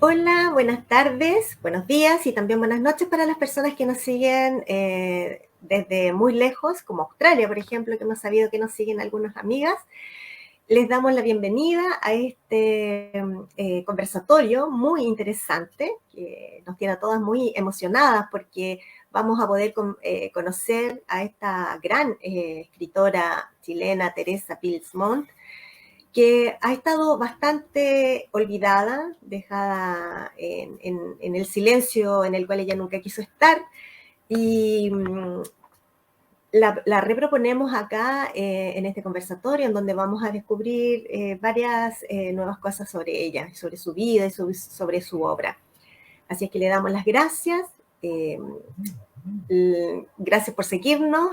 Hola, buenas tardes, buenos días y también buenas noches para las personas que nos siguen desde muy lejos, como Australia, por ejemplo, que hemos sabido que nos siguen algunas amigas. Les damos la bienvenida a este conversatorio muy interesante que nos tiene a todas muy emocionadas porque vamos a poder conocer a esta gran escritora chilena, Teresa Pilsmont, que ha estado bastante olvidada, dejada en el silencio en el cual ella nunca quiso estar, y la reproponemos acá en este conversatorio, en donde vamos a descubrir varias nuevas cosas sobre ella, sobre su vida y sobre su obra. Así es que le damos las gracias. Gracias por seguirnos.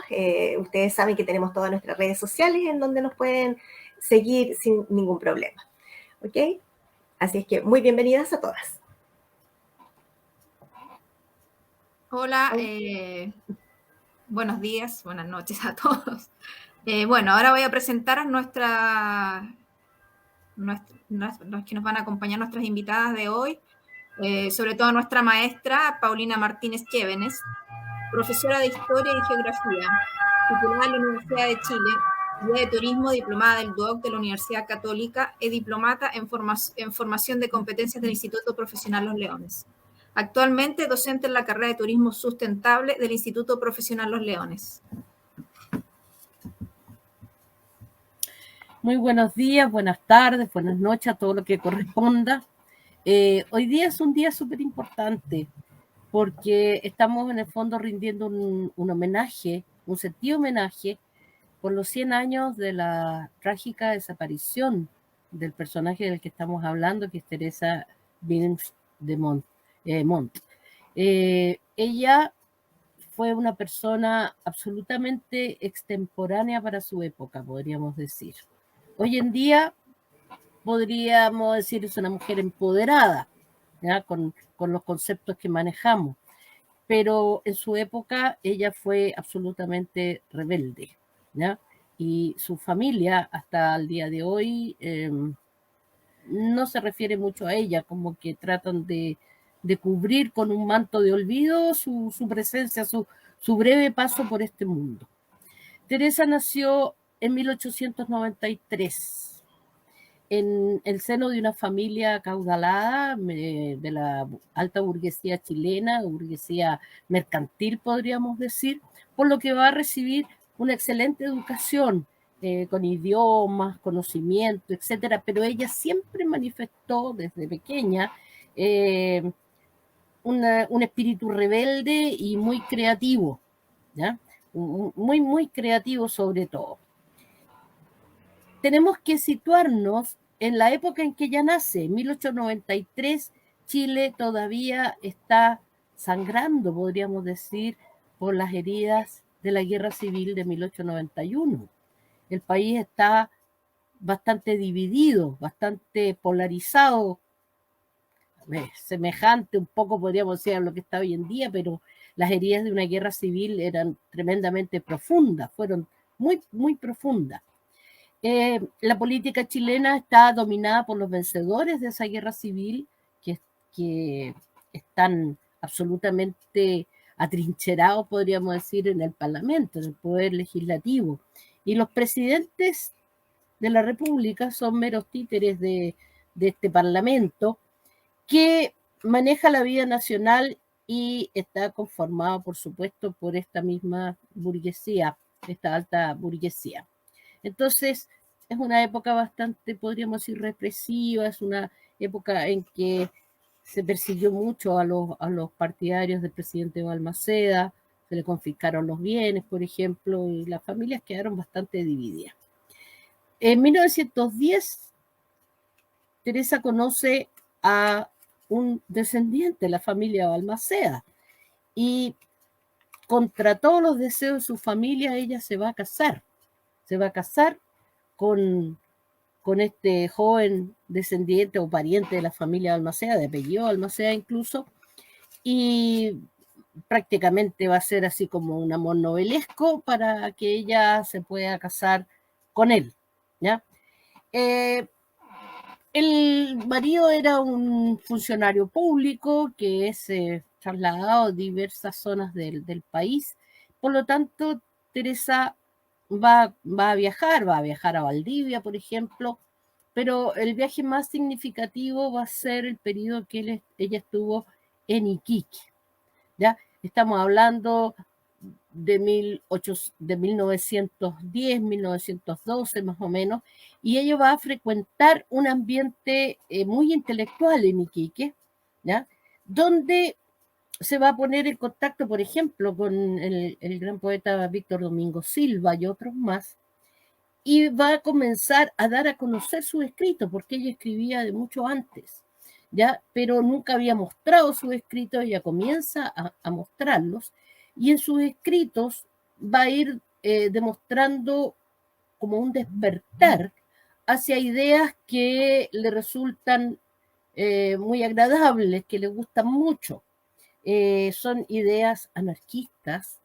Ustedes saben que tenemos todas nuestras redes sociales en donde nos pueden seguir sin ningún problema. ¿Ok? Así es que muy bienvenidas a todas. Hola, buenos días, buenas noches a todos. Bueno, ahora voy a presentar a los que nos van a acompañar, nuestras invitadas de hoy, sobre todo nuestra maestra Paulina Martínez Chévenes, profesora de Historia y Geografía, titulada en la Universidad de Chile, guía de turismo, diplomada del DUOC de la Universidad Católica y diplomata en formación de competencias del Instituto Profesional Los Leones. Actualmente docente en la carrera de Turismo Sustentable del Instituto Profesional Los Leones. Muy buenos días, buenas tardes, buenas noches, a todo lo que corresponda. Hoy día es un día súper importante porque estamos en el fondo rindiendo un homenaje, un sentido homenaje por los 100 años de la trágica desaparición del personaje del que estamos hablando, que es Teresa Williams de Montt. Ella fue una persona absolutamente extemporánea para su época, podríamos decir. Hoy en día podríamos decir es una mujer empoderada, ¿ya? Con los conceptos que manejamos, pero en su época ella fue absolutamente rebelde, ¿ya? Y su familia hasta el día de hoy no se refiere mucho a ella, como que tratan de cubrir con un manto de olvido su presencia, su breve paso por este mundo. Teresa nació en 1893 en el seno de una familia acaudalada de la alta burguesía chilena, burguesía mercantil, podríamos decir, por lo que va a recibir una excelente educación con idiomas, conocimiento, etcétera, pero ella siempre manifestó desde pequeña un espíritu rebelde y muy creativo, ¿ya? Muy creativo sobre todo. Tenemos que situarnos en la época en que ella nace, 1893, Chile todavía está sangrando, podríamos decir, por las heridas de la Guerra Civil de 1891. El país está bastante dividido, bastante polarizado, semejante un poco, podríamos decir, a lo que está hoy en día, pero las heridas de una guerra civil eran tremendamente profundas, fueron muy profundas. La política chilena está dominada por los vencedores de esa guerra civil que están absolutamente atrincherados, podríamos decir, en el Parlamento, en el poder legislativo. Y los presidentes de la República son meros títeres de este Parlamento que maneja la vida nacional y está conformado, por supuesto, por esta misma burguesía, esta alta burguesía. Entonces, es una época bastante, podríamos decir, represiva, es una época en que se persiguió mucho a los partidarios del presidente Balmaceda, se le confiscaron los bienes, por ejemplo, y las familias quedaron bastante divididas. En 1910, Teresa conoce a un descendiente de la familia Balmaceda y contra todos los deseos de su familia ella se va a casar con este joven descendiente o pariente de la familia Balmaceda, de apellido Balmaceda incluso, y prácticamente va a ser así como un amor novelesco para que ella se pueda casar con él, ¿ya? El marido era un funcionario público que es trasladado a diversas zonas del país. Por lo tanto, Teresa va a viajar a Valdivia, por ejemplo, pero el viaje más significativo va a ser el periodo que ella estuvo en Iquique. ¿Ya? Estamos hablando de 1910, 1912 más o menos, y ella va a frecuentar un ambiente muy intelectual en Iquique, ¿ya? Donde se va a poner en contacto, por ejemplo, con el gran poeta Víctor Domingo Silva y otros más, y va a comenzar a dar a conocer sus escritos, porque ella escribía de mucho antes, ¿ya? Pero nunca había mostrado sus escritos, ella comienza a mostrarlos, y en sus escritos va a ir demostrando como un despertar hacia ideas que le resultan muy agradables, que le gustan mucho. Son ideas anarquistas,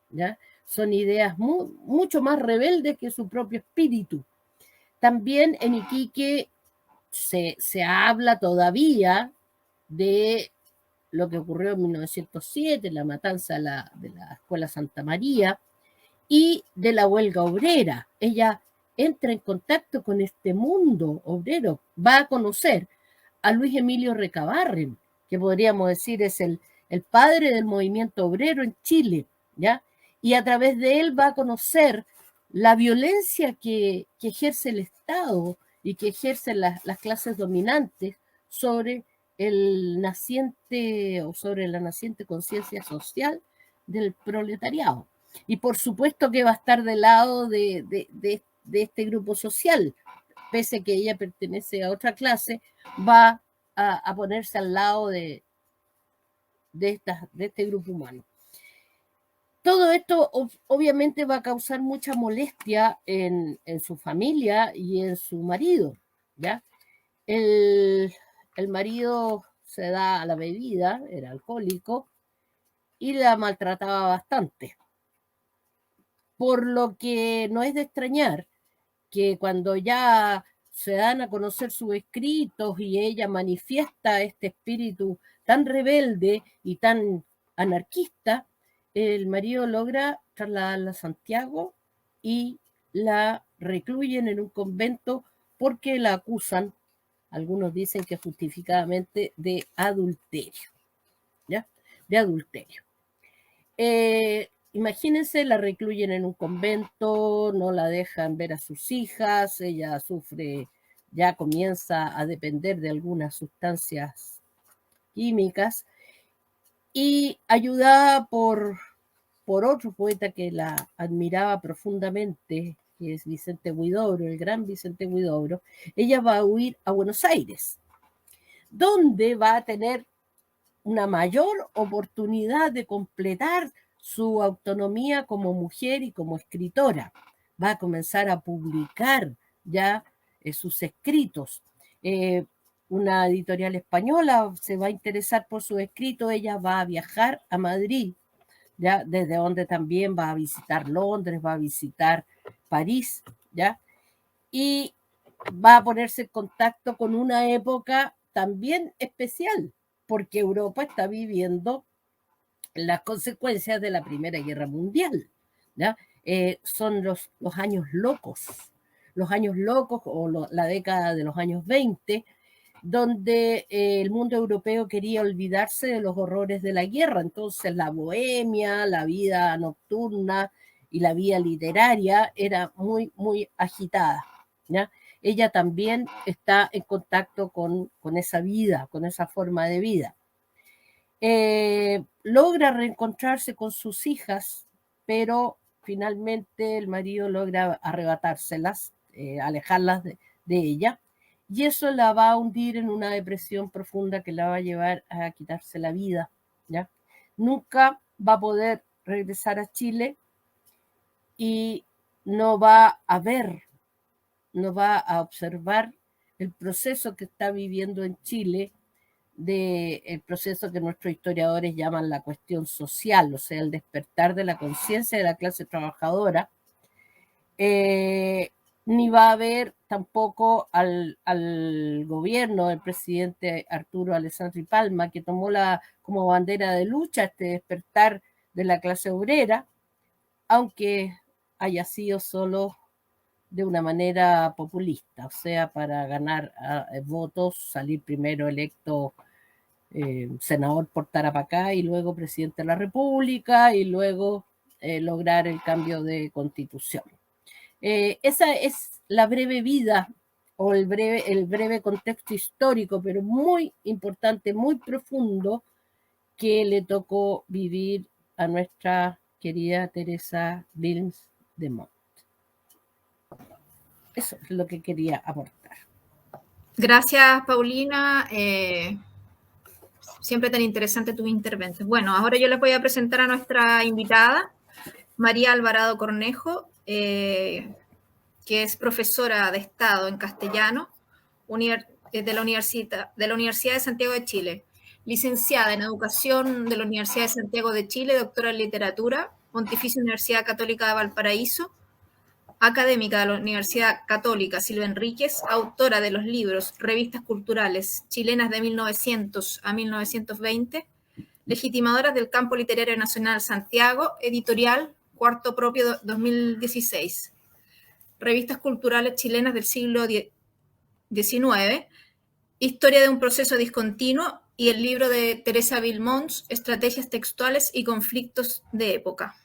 ¿ya? Son ideas mucho más rebeldes que su propio espíritu. También en Iquique se habla todavía de lo que ocurrió en 1907, la matanza de la Escuela Santa María y de la huelga obrera. Ella entra en contacto con este mundo obrero, va a conocer a Luis Emilio Recabarren, que podríamos decir es el padre del movimiento obrero en Chile, ¿ya? Y a través de él va a conocer la violencia que ejerce el Estado y que ejercen las clases dominantes sobre el naciente o sobre la naciente conciencia social del proletariado. Y por supuesto que va a estar del lado de este grupo social, pese a que ella pertenece a otra clase, va a ponerse al lado de este grupo humano. Todo esto obviamente va a causar mucha molestia en su familia y en su marido, ¿ya? El marido se da a la bebida, era alcohólico, y la maltrataba bastante. Por lo que no es de extrañar que cuando ya se dan a conocer sus escritos y ella manifiesta este espíritu tan rebelde y tan anarquista, el marido logra trasladarla a Santiago y la recluyen en un convento porque la acusan, algunos dicen que justificadamente, de adulterio, ¿ya? De adulterio. Imagínense, la recluyen en un convento, no la dejan ver a sus hijas, ella sufre, ya comienza a depender de algunas sustancias químicas, y ayudada por otro poeta que la admiraba profundamente, que es Vicente Huidobro, el gran Vicente Huidobro, ella va a huir a Buenos Aires, donde va a tener una mayor oportunidad de completar su autonomía como mujer y como escritora. Va a comenzar a publicar ya sus escritos. Una editorial española se va a interesar por su escrito, ella va a viajar a Madrid, ya, desde donde también va a visitar Londres, va a visitar París, ya, y va a ponerse en contacto con una época también especial, porque Europa está viviendo las consecuencias de la Primera Guerra Mundial, ¿ya? Son los años locos o la década de los años 20, donde el mundo europeo quería olvidarse de los horrores de la guerra. Entonces la bohemia, la vida nocturna y la vida literaria era muy, muy agitada, ¿ya? Ella también está en contacto con esa vida, con esa forma de vida. Logra reencontrarse con sus hijas, pero finalmente el marido logra arrebatárselas, alejarlas de ella, y eso la va a hundir en una depresión profunda que la va a llevar a quitarse la vida, ¿ya? Nunca va a poder regresar a Chile y no va a ver, no va a observar el proceso que está viviendo en Chile, del proceso que nuestros historiadores llaman la cuestión social, o sea, el despertar de la conciencia de la clase trabajadora, ni va a ver tampoco al gobierno del presidente Arturo Alessandri Palma, que tomó como bandera de lucha este despertar de la clase obrera, aunque haya sido solo de una manera populista, o sea, para ganar votos, salir primero electo senador por Tarapacá y luego presidente de la República y luego lograr el cambio de constitución. Esa es la breve vida o el breve contexto histórico, pero muy importante, muy profundo, que le tocó vivir a nuestra querida Teresa Wilms de Montt. Eso es lo que quería aportar. Gracias, Paulina. Siempre tan interesante tu intervención. Bueno, ahora yo les voy a presentar a nuestra invitada, María Alvarado Cornejo, que es profesora de Estado en castellano de la Universidad de Santiago de Chile, licenciada en Educación de la Universidad de Santiago de Chile, doctora en Literatura, Pontificia Universidad Católica de Valparaíso, académica de la Universidad Católica Silva Enríquez, autora de los libros Revistas Culturales Chilenas de 1900 a 1920, legitimadoras del campo literario nacional Santiago, editorial Cuarto Propio 2016, Revistas Culturales Chilenas del siglo XIX, Historia de un proceso discontinuo y el libro de Teresa Wilms, Estrategias textuales y conflictos de época.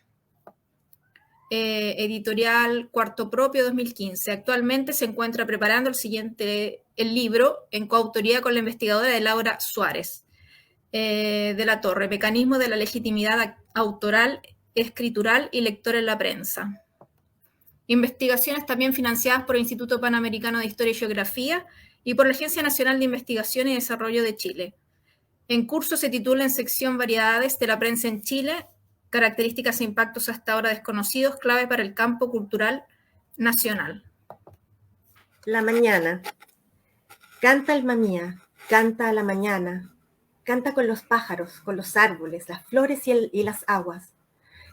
Editorial Cuarto Propio 2015. Actualmente se encuentra preparando el libro en coautoría con la investigadora Laura Suárez de la Torre, Mecanismo de la legitimidad autoral, escritural y lectora en la prensa. Investigaciones también financiadas por el Instituto Panamericano de Historia y Geografía y por la Agencia Nacional de Investigación y Desarrollo de Chile. En curso se titula en sección Variedades de la prensa en Chile, características e impactos hasta ahora desconocidos, clave para el campo cultural nacional. La mañana. Canta, alma mía, canta a la mañana. Canta con los pájaros, con los árboles, las flores y las aguas.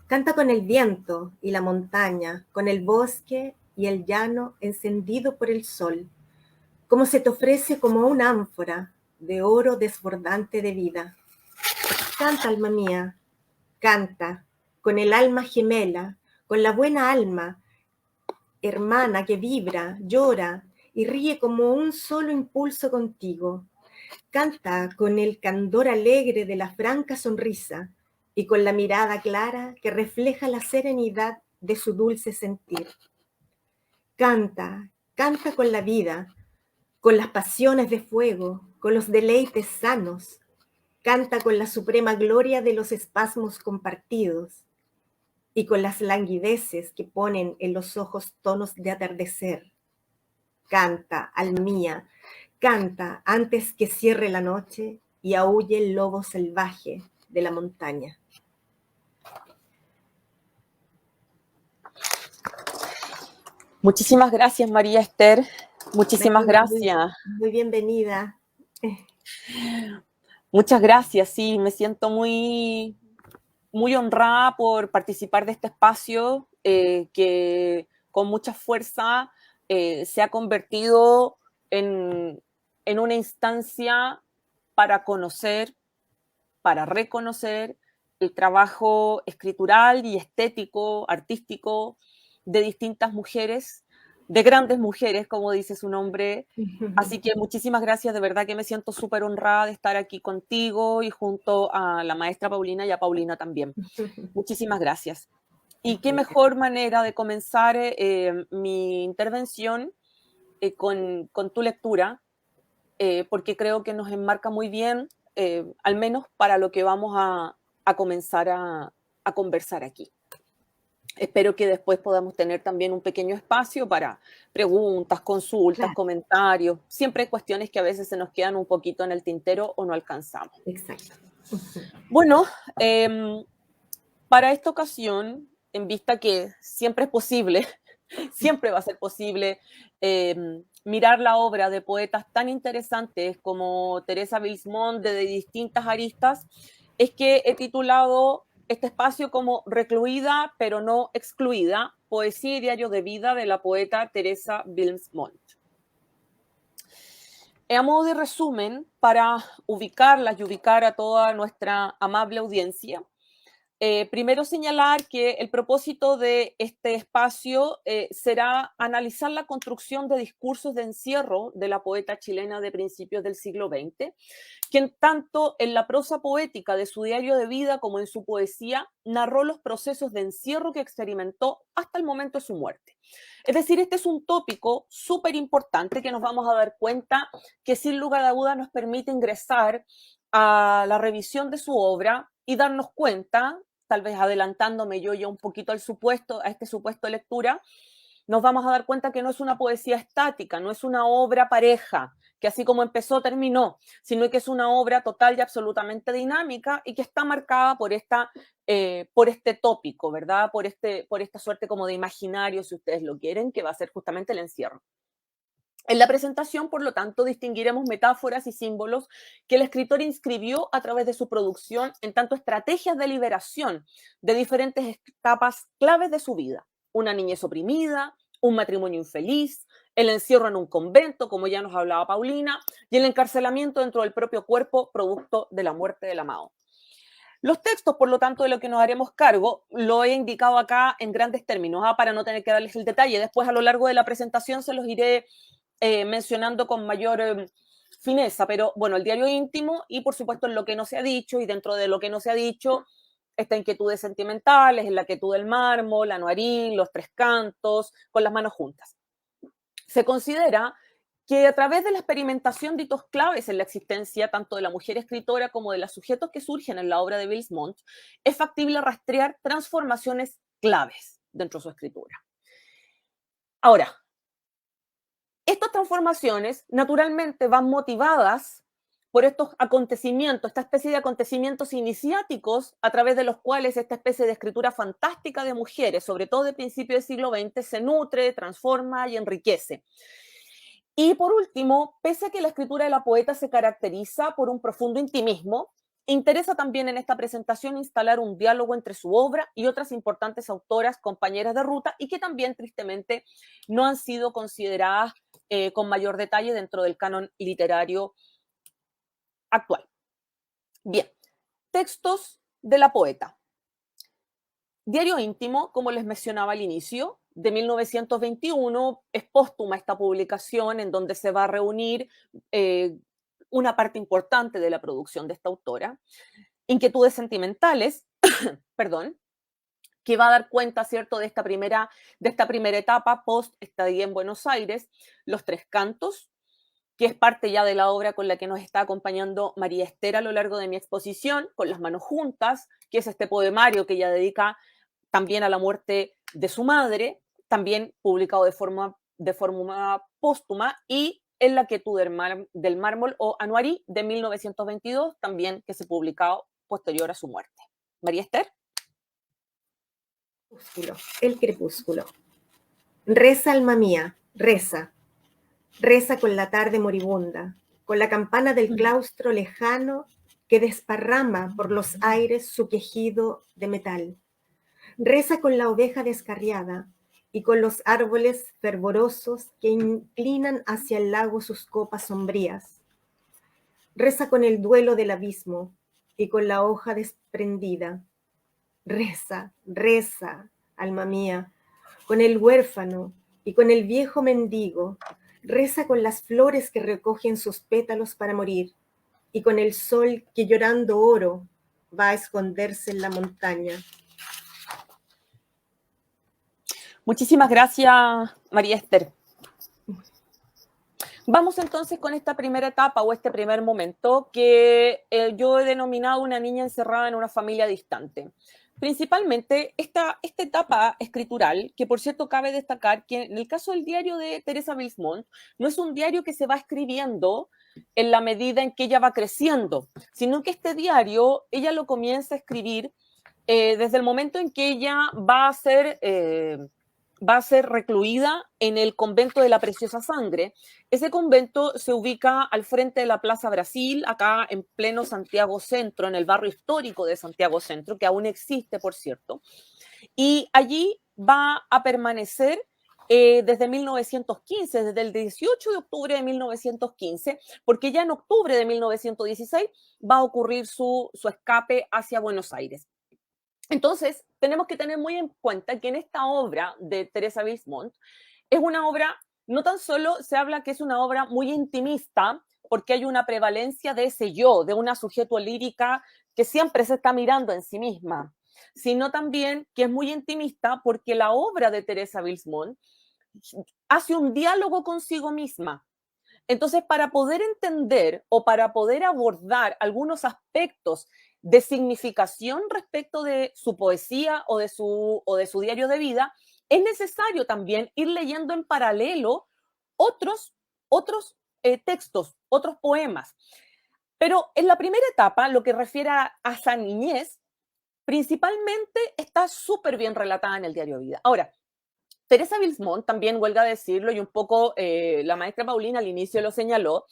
Canta con el viento y la montaña, con el bosque y el llano encendido por el sol. Como se te ofrece como una ánfora de oro desbordante de vida. Canta, alma mía, canta, con el alma gemela, con la buena alma, hermana que vibra, llora y ríe como un solo impulso contigo. Canta con el candor alegre de la franca sonrisa y con la mirada clara que refleja la serenidad de su dulce sentir. Canta, canta con la vida, con las pasiones de fuego, con los deleites sanos. Canta con la suprema gloria de los espasmos compartidos y con las languideces que ponen en los ojos tonos de atardecer. Canta, alma mía, canta antes que cierre la noche y aúlle el lobo salvaje de la montaña. Muchísimas gracias, María Esther. Muchísimas gracias. Muy bienvenida. Muchas gracias, sí, me siento muy, muy honrada por participar de este espacio que con mucha fuerza se ha convertido en una instancia para conocer, para reconocer el trabajo escritural y estético, artístico de distintas mujeres, de grandes mujeres, como dice su nombre. Así que muchísimas gracias, de verdad que me siento súper honrada de estar aquí contigo y junto a la maestra Paulina y a Paulina también. Muchísimas gracias. Y qué mejor manera de comenzar mi intervención con tu lectura, porque creo que nos enmarca muy bien, al menos para lo que vamos a comenzar a conversar aquí. Espero que después podamos tener también un pequeño espacio para preguntas, consultas, comentarios. Siempre hay cuestiones que a veces se nos quedan un poquito en el tintero o no alcanzamos. Exacto. Bueno, para esta ocasión, en vista que siempre es posible, siempre va a ser posible mirar la obra de poetas tan interesantes como Teresa Wilms de distintas aristas, es que he titulado este espacio como Recluida pero no excluida, poesía y diario de vida de la poeta Teresa Wilms. A modo de resumen, para ubicarlas y ubicar a toda nuestra amable audiencia, primero señalar que el propósito de este espacio será analizar la construcción de discursos de encierro de la poeta chilena de principios del siglo XX, quien tanto en la prosa poética de su diario de vida como en su poesía narró los procesos de encierro que experimentó hasta el momento de su muerte. Es decir, este es un tópico súper importante que nos vamos a dar cuenta que sin lugar a dudas nos permite ingresar a la revisión de su obra y darnos cuenta, tal vez adelantándome yo ya un poquito a este supuesto de lectura, nos vamos a dar cuenta que no es una poesía estática, no es una obra pareja, que así como empezó, terminó, sino que es una obra total y absolutamente dinámica y que está marcada por este tópico, ¿verdad? Por esta suerte como de imaginario, si ustedes lo quieren, que va a ser justamente el encierro. En la presentación, por lo tanto, distinguiremos metáforas y símbolos que el escritor inscribió a través de su producción en tanto estrategias de liberación de diferentes etapas claves de su vida. Una niñez oprimida, un matrimonio infeliz, el encierro en un convento, como ya nos hablaba Paulina, y el encarcelamiento dentro del propio cuerpo, producto de la muerte del amado. Los textos, por lo tanto, de lo que nos haremos cargo, lo he indicado acá en grandes términos, para no tener que darles el detalle. Después, a lo largo de la presentación, se los iré mencionando con mayor fineza, pero bueno, el diario íntimo y por supuesto en lo que no se ha dicho, y dentro de lo que no se ha dicho, estas inquietudes sentimentales, en la quietud del mármol, la Anuarí, los tres cantos, con las manos juntas. Se considera que a través de la experimentación de hitos claves en la existencia tanto de la mujer escritora como de los sujetos que surgen en la obra de Bilsmont, es factible rastrear transformaciones claves dentro de su escritura. Ahora, estas transformaciones naturalmente van motivadas por estos acontecimientos, esta especie de acontecimientos iniciáticos a través de los cuales esta especie de escritura fantástica de mujeres, sobre todo de principios del siglo XX, se nutre, transforma y enriquece. Y por último, pese a que la escritura de la poeta se caracteriza por un profundo intimismo, interesa también en esta presentación instalar un diálogo entre su obra y otras importantes autoras, compañeras de ruta, y que también tristemente no han sido consideradas con mayor detalle dentro del canon literario actual. Bien, textos de la poeta. Diario íntimo, como les mencionaba al inicio, de 1921, es póstuma esta publicación en donde se va a reunir una parte importante de la producción de esta autora. Inquietudes sentimentales, perdón, que va a dar cuenta, ¿cierto?, de esta primera etapa post-estadía en Buenos Aires, Los Tres Cantos, que es parte ya de la obra con la que nos está acompañando María Esther a lo largo de mi exposición, Con las manos juntas, que es este poemario que ella dedica también a la muerte de su madre, también publicado de forma póstuma, y En la quietud del mármol o Anuarí de 1922, también que se publicó posterior a su muerte. María Esther. El crepúsculo. Reza, alma mía, reza. Reza con la tarde moribunda, con la campana del claustro lejano que desparrama por los aires su quejido de metal. Reza con la oveja descarriada y con los árboles fervorosos que inclinan hacia el lago sus copas sombrías. Reza con el duelo del abismo y con la hoja desprendida. Reza, reza, alma mía, con el huérfano y con el viejo mendigo. Reza con las flores que recogen sus pétalos para morir y con el sol que llorando oro va a esconderse en la montaña. Muchísimas gracias, María Esther. Vamos entonces con esta primera etapa o este primer momento que yo he denominado una niña encerrada en una familia distante. Principalmente esta etapa escritural, que por cierto cabe destacar que en el caso del diario de Teresa Bilsmont, no es un diario que se va escribiendo en la medida en que ella va creciendo, sino que este diario ella lo comienza a escribir desde el momento en que ella va a ser recluida en el convento de la Preciosa Sangre. Ese convento se ubica al frente de la Plaza Brasil, acá en pleno Santiago Centro, en el barrio histórico de Santiago Centro, que aún existe, por cierto. Y allí va a permanecer desde 1915, desde el 18 de octubre de 1915, porque ya en octubre de 1916 va a ocurrir su escape hacia Buenos Aires. Entonces, tenemos que tener muy en cuenta que en esta obra de Teresa Bilsmont es una obra, no tan solo se habla que es una obra muy intimista, porque hay una prevalencia de ese yo, de una sujeto lírica que siempre se está mirando en sí misma, sino también que es muy intimista porque la obra de Teresa Bilsmont hace un diálogo consigo misma. Entonces, para poder entender o para poder abordar algunos aspectos de significación respecto de su poesía o de su diario de vida, es necesario también ir leyendo en paralelo otros textos, otros poemas. Pero en la primera etapa, lo que refiere a San Niñez, principalmente está súper bien relatada en el diario de vida. Ahora, Teresa Bilsmont, también huelga decirlo, y un poco la maestra Paulina al inicio lo señaló,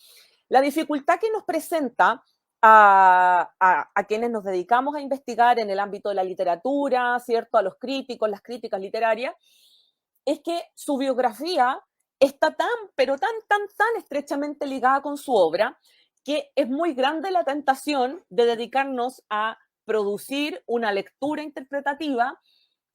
la dificultad que nos presenta a quienes nos dedicamos a investigar en el ámbito de la literatura, ¿cierto? A los críticos, las críticas literarias, es que su biografía está pero tan estrechamente ligada con su obra, que es muy grande la tentación de dedicarnos a producir una lectura interpretativa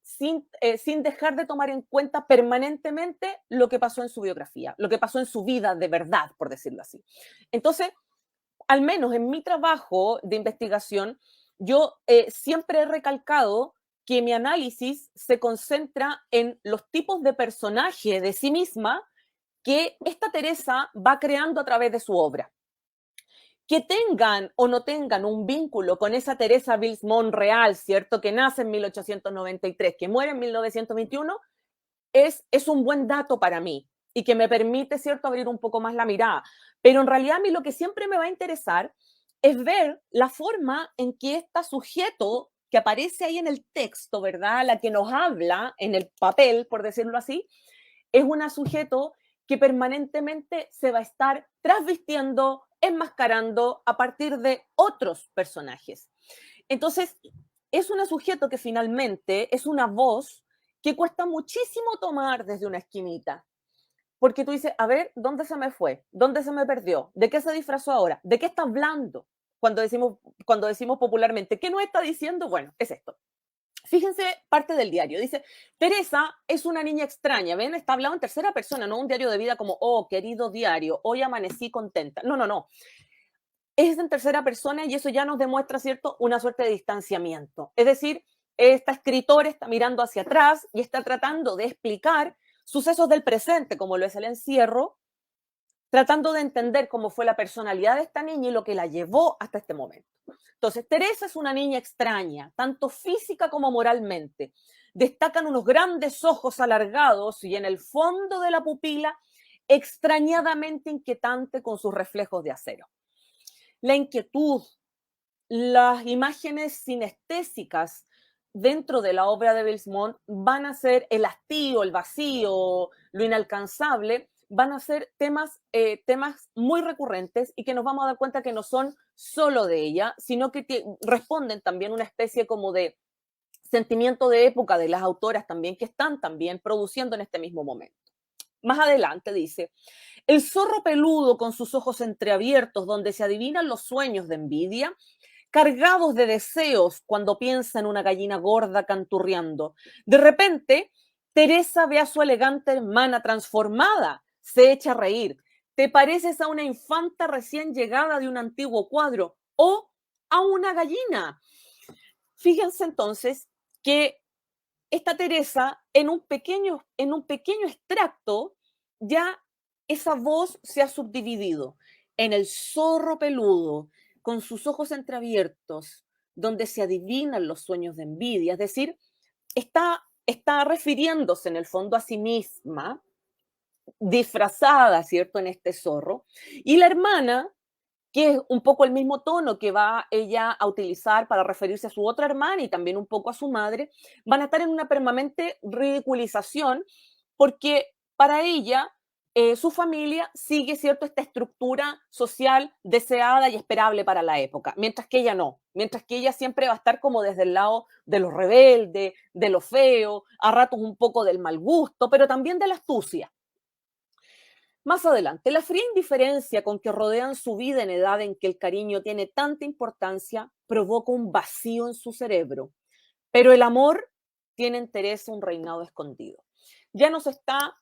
sin dejar de tomar en cuenta permanentemente lo que pasó en su biografía, lo que pasó en su vida de verdad, por decirlo así. Entonces, al menos en mi trabajo de investigación, yo siempre he recalcado que mi análisis se concentra en los tipos de personaje de sí misma que esta Teresa va creando a través de su obra. Que tengan o no tengan un vínculo con esa Teresa Bilsmont real, ¿cierto? Que nace en 1893, que muere en 1921, es un buen dato para mí y que me permite, ¿cierto?, abrir un poco más la mirada. Pero en realidad a mí lo que siempre me va a interesar es ver la forma en que este sujeto que aparece ahí en el texto, ¿verdad?, la que nos habla en el papel, por decirlo así, es un sujeto que permanentemente se va a estar trasvistiendo, enmascarando a partir de otros personajes. Entonces, es un sujeto que finalmente es una voz que cuesta muchísimo tomar desde una esquinita. Porque tú dices, a ver, ¿dónde se me fue? ¿Dónde se me perdió? ¿De qué se disfrazó ahora? ¿De qué está hablando? Cuando decimos popularmente, ¿qué no está diciendo? Bueno, es esto. Fíjense parte del diario. Dice, Teresa es una niña extraña. ¿Ven? Está hablando en tercera persona, no un diario de vida como, oh, querido diario, hoy amanecí contenta. No, no, no. Es en tercera persona y eso ya nos demuestra, ¿cierto?, una suerte de distanciamiento. Es decir, esta escritora está mirando hacia atrás y está tratando de explicar sucesos del presente, como lo es el encierro, tratando de entender cómo fue la personalidad de esta niña y lo que la llevó hasta este momento. Entonces, Teresa es una niña extraña, tanto física como moralmente. Destacan unos grandes ojos alargados y en el fondo de la pupila, extrañadamente inquietante con sus reflejos de acero. La inquietud, las imágenes sinestésicas dentro de la obra de Bilsmont van a ser el hastío, el vacío, lo inalcanzable, van a ser temas muy recurrentes y que nos vamos a dar cuenta que no son solo de ella, sino que responden también a una especie como de sentimiento de época de las autoras también que están también produciendo en este mismo momento. Más adelante dice, el zorro peludo con sus ojos entreabiertos donde se adivinan los sueños de envidia, cargados de deseos cuando piensa en una gallina gorda canturreando. De repente, Teresa ve a su elegante hermana transformada, se echa a reír. Te pareces a una infanta recién llegada de un antiguo cuadro o a una gallina. Fíjense entonces que esta Teresa, en un pequeño extracto, ya esa voz se ha subdividido en el zorro peludo, con sus ojos entreabiertos, donde se adivinan los sueños de envidia. Es decir, está refiriéndose en el fondo a sí misma, disfrazada, ¿cierto?, en este zorro. Y la hermana, que es un poco el mismo tono que va ella a utilizar para referirse a su otra hermana y también un poco a su madre, van a estar en una permanente ridiculización porque para ella su familia sigue, ¿cierto?, esta estructura social deseada y esperable para la época, mientras que ella no, mientras que ella siempre va a estar como desde el lado de lo rebelde, de lo feo, a ratos un poco del mal gusto, pero también de la astucia. Más adelante, la fría indiferencia con que rodean su vida en edad en que el cariño tiene tanta importancia provoca un vacío en su cerebro, pero el amor tiene en Teresa un reinado escondido. Ya nos está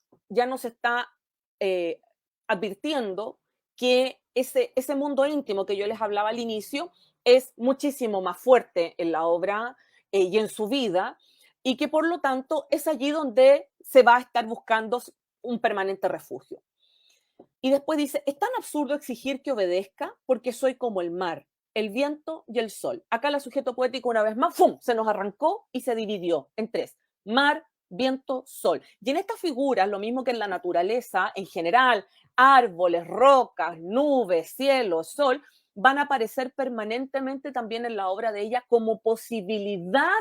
eh, advirtiendo que ese mundo íntimo que yo les hablaba al inicio es muchísimo más fuerte en la obra y en su vida, y que por lo tanto es allí donde se va a estar buscando un permanente refugio. Y después dice, es tan absurdo exigir que obedezca porque soy como el mar, el viento y el sol. Acá el sujeto poético una vez más, ¡fum!, se nos arrancó y se dividió en tres: mar, viento, sol. Y en estas figuras, lo mismo que en la naturaleza en general, árboles, rocas, nubes, cielo, sol, van a aparecer permanentemente también en la obra de ella como posibilidad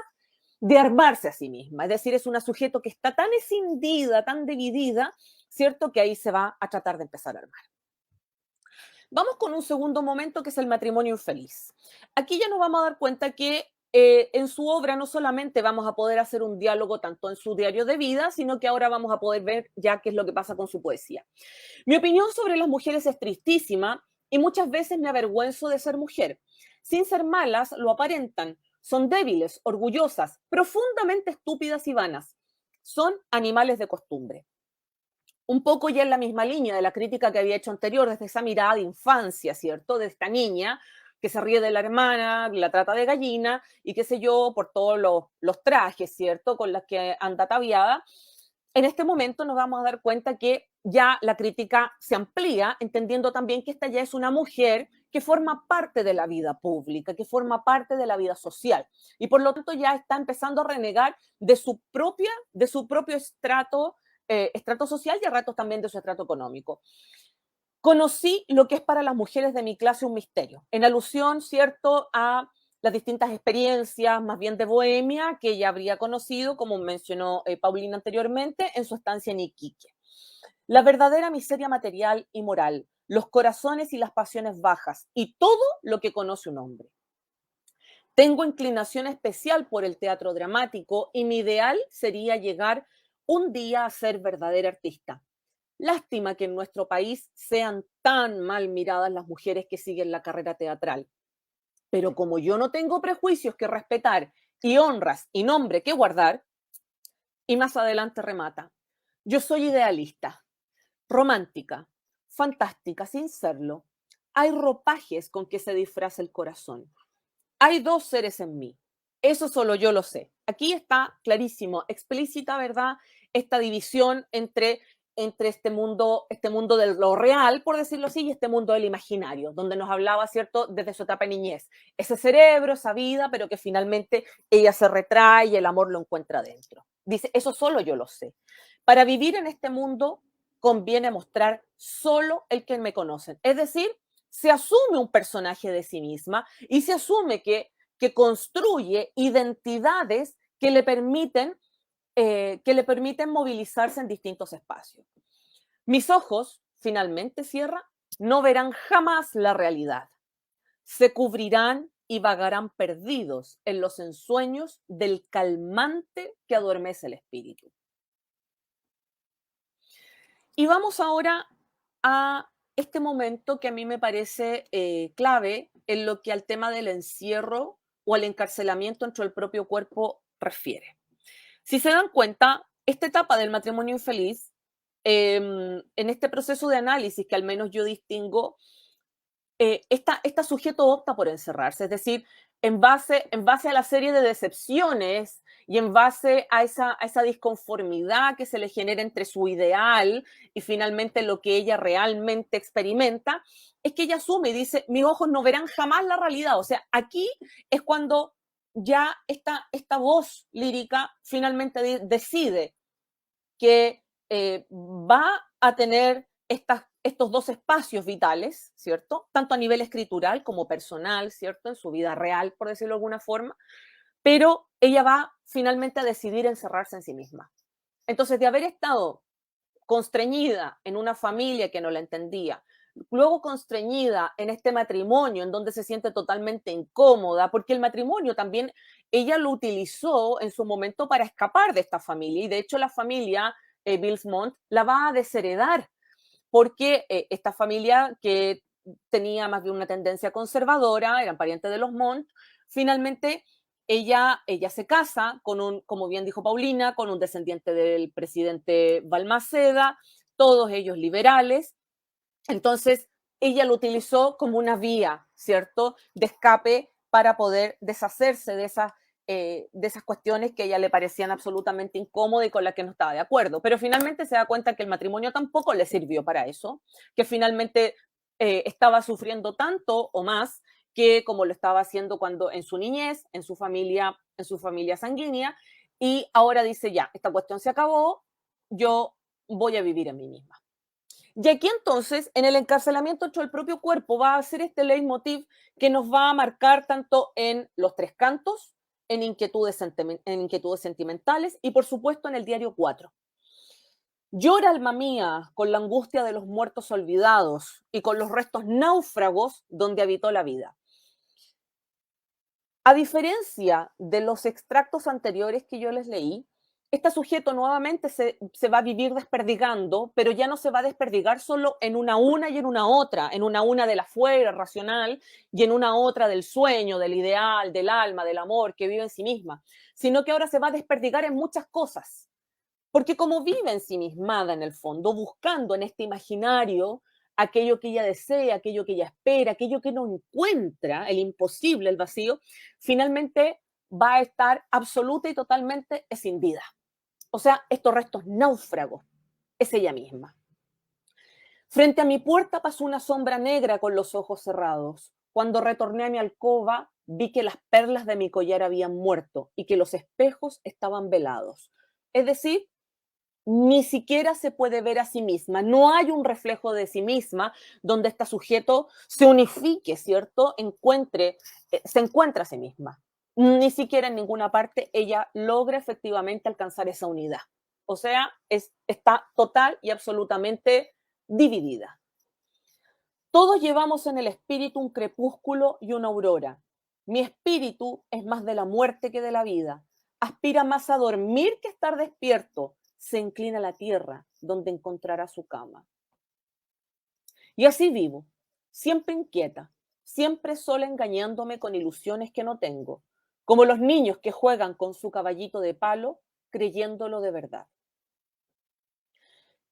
de armarse a sí misma. Es decir, es una sujeto que está tan escindida, tan dividida, ¿cierto?, que ahí se va a tratar de empezar a armar. Vamos con un segundo momento, que es el matrimonio infeliz. Aquí ya nos vamos a dar cuenta que en su obra no solamente vamos a poder hacer un diálogo tanto en su diario de vida, sino que ahora vamos a poder ver ya qué es lo que pasa con su poesía. Mi opinión sobre las mujeres es tristísima y muchas veces me avergüenzo de ser mujer. Sin ser malas, lo aparentan. Son débiles, orgullosas, profundamente estúpidas y vanas. Son animales de costumbre. Un poco ya en la misma línea de la crítica que había hecho anterior, desde esa mirada de infancia, ¿cierto?, de esta niña que se ríe de la hermana, la trata de gallina y qué sé yo, por todos los trajes, ¿cierto?, con los que anda ataviada. En este momento nos vamos a dar cuenta que ya la crítica se amplía, entendiendo también que esta ya es una mujer que forma parte de la vida pública, que forma parte de la vida social, y por lo tanto ya está empezando a renegar de su propio estrato social y a ratos también de su estrato económico. Conocí lo que es para las mujeres de mi clase un misterio, en alusión, ¿cierto?, a las distintas experiencias, más bien de bohemia, que ella habría conocido, como mencionó Paulina anteriormente, en su estancia en Iquique. La verdadera miseria material y moral, los corazones y las pasiones bajas, y todo lo que conoce un hombre. Tengo inclinación especial por el teatro dramático y mi ideal sería llegar un día a ser verdadera artista. Lástima que en nuestro país sean tan mal miradas las mujeres que siguen la carrera teatral. Pero como yo no tengo prejuicios que respetar y honras y nombre que guardar, y más adelante remata, yo soy idealista, romántica, fantástica sin serlo. Hay ropajes con que se disfraza el corazón. Hay dos seres en mí. Eso solo yo lo sé. Aquí está clarísimo, explícita, ¿verdad?, esta división entre este mundo de lo real, por decirlo así, y este mundo del imaginario, donde nos hablaba, ¿cierto?, desde su etapa de niñez. Ese cerebro, esa vida, pero que finalmente ella se retrae y el amor lo encuentra dentro. Dice, eso solo yo lo sé. Para vivir en este mundo conviene mostrar solo el que me conocen. Es decir, se asume un personaje de sí misma y se asume que construye identidades que le permiten movilizarse en distintos espacios. Mis ojos, finalmente cierra, no verán jamás la realidad. Se cubrirán y vagarán perdidos en los ensueños del calmante que adormece el espíritu. Y vamos ahora a este momento que a mí me parece clave en lo que al tema del encierro o al encarcelamiento dentro del propio cuerpo refiere. Si se dan cuenta, esta etapa del matrimonio infeliz, en este proceso de análisis que al menos yo distingo, esta sujeto opta por encerrarse, es decir, en base a la serie de decepciones y en base a esa disconformidad que se le genera entre su ideal y finalmente lo que ella realmente experimenta, es que ella asume y dice, mis ojos no verán jamás la realidad. O sea, aquí es cuando ya esta voz lírica finalmente decide que va a tener estos dos espacios vitales, ¿cierto? Tanto a nivel escritural como personal, ¿cierto? En su vida real, por decirlo de alguna forma, pero ella va finalmente a decidir encerrarse en sí misma. Entonces, de haber estado constreñida en una familia que no la entendía, luego constreñida en este matrimonio en donde se siente totalmente incómoda, porque el matrimonio también ella lo utilizó en su momento para escapar de esta familia, y de hecho la familia Bilsmont la va a desheredar, porque esta familia que tenía más bien una tendencia conservadora, eran parientes de los Montt, finalmente ella se casa con un, como bien dijo Paulina, con un descendiente del presidente Balmaceda, todos ellos liberales. Entonces, ella lo utilizó como una vía, ¿cierto?, de escape para poder deshacerse de esas cuestiones que a ella le parecían absolutamente incómodas y con las que no estaba de acuerdo. Pero finalmente se da cuenta que el matrimonio tampoco le sirvió para eso, que finalmente estaba sufriendo tanto o más que como lo estaba haciendo cuando en su niñez, en su familia sanguínea, y ahora dice, ya, esta cuestión se acabó, yo voy a vivir en mí misma. Y aquí entonces, en el encarcelamiento dentro del propio cuerpo, va a ser este leitmotiv que nos va a marcar tanto en Los Tres Cantos, en Inquietudes Sentimentales y, por supuesto, en el diario 4. Llora, alma mía, con la angustia de los muertos olvidados y con los restos náufragos donde habitó la vida. A diferencia de los extractos anteriores que yo les leí, este sujeto nuevamente se va a vivir desperdigando, pero ya no se va a desperdigar solo en una y en una otra, en una de la fuera racional y en una otra del sueño, del ideal, del alma, del amor que vive en sí misma, sino que ahora se va a desperdigar en muchas cosas. Porque como vive ensimismada en el fondo, buscando en este imaginario aquello que ella desea, aquello que ella espera, aquello que no encuentra, el imposible, el vacío, finalmente va a estar absoluta y totalmente escindida. O sea, estos restos náufragos es ella misma. Frente a mi puerta pasó una sombra negra con los ojos cerrados. Cuando retorné a mi alcoba, vi que las perlas de mi collar habían muerto y que los espejos estaban velados. Es decir, ni siquiera se puede ver a sí misma. No hay un reflejo de sí misma donde este sujeto se unifique, ¿cierto? Se encuentra a sí misma. Ni siquiera en ninguna parte ella logra efectivamente alcanzar esa unidad. O sea, está total y absolutamente dividida. Todos llevamos en el espíritu un crepúsculo y una aurora. Mi espíritu es más de la muerte que de la vida. Aspira más a dormir que a estar despierto. Se inclina a la tierra, donde encontrará su cama. Y así vivo, siempre inquieta, siempre sola engañándome con ilusiones que no tengo, como los niños que juegan con su caballito de palo, creyéndolo de verdad.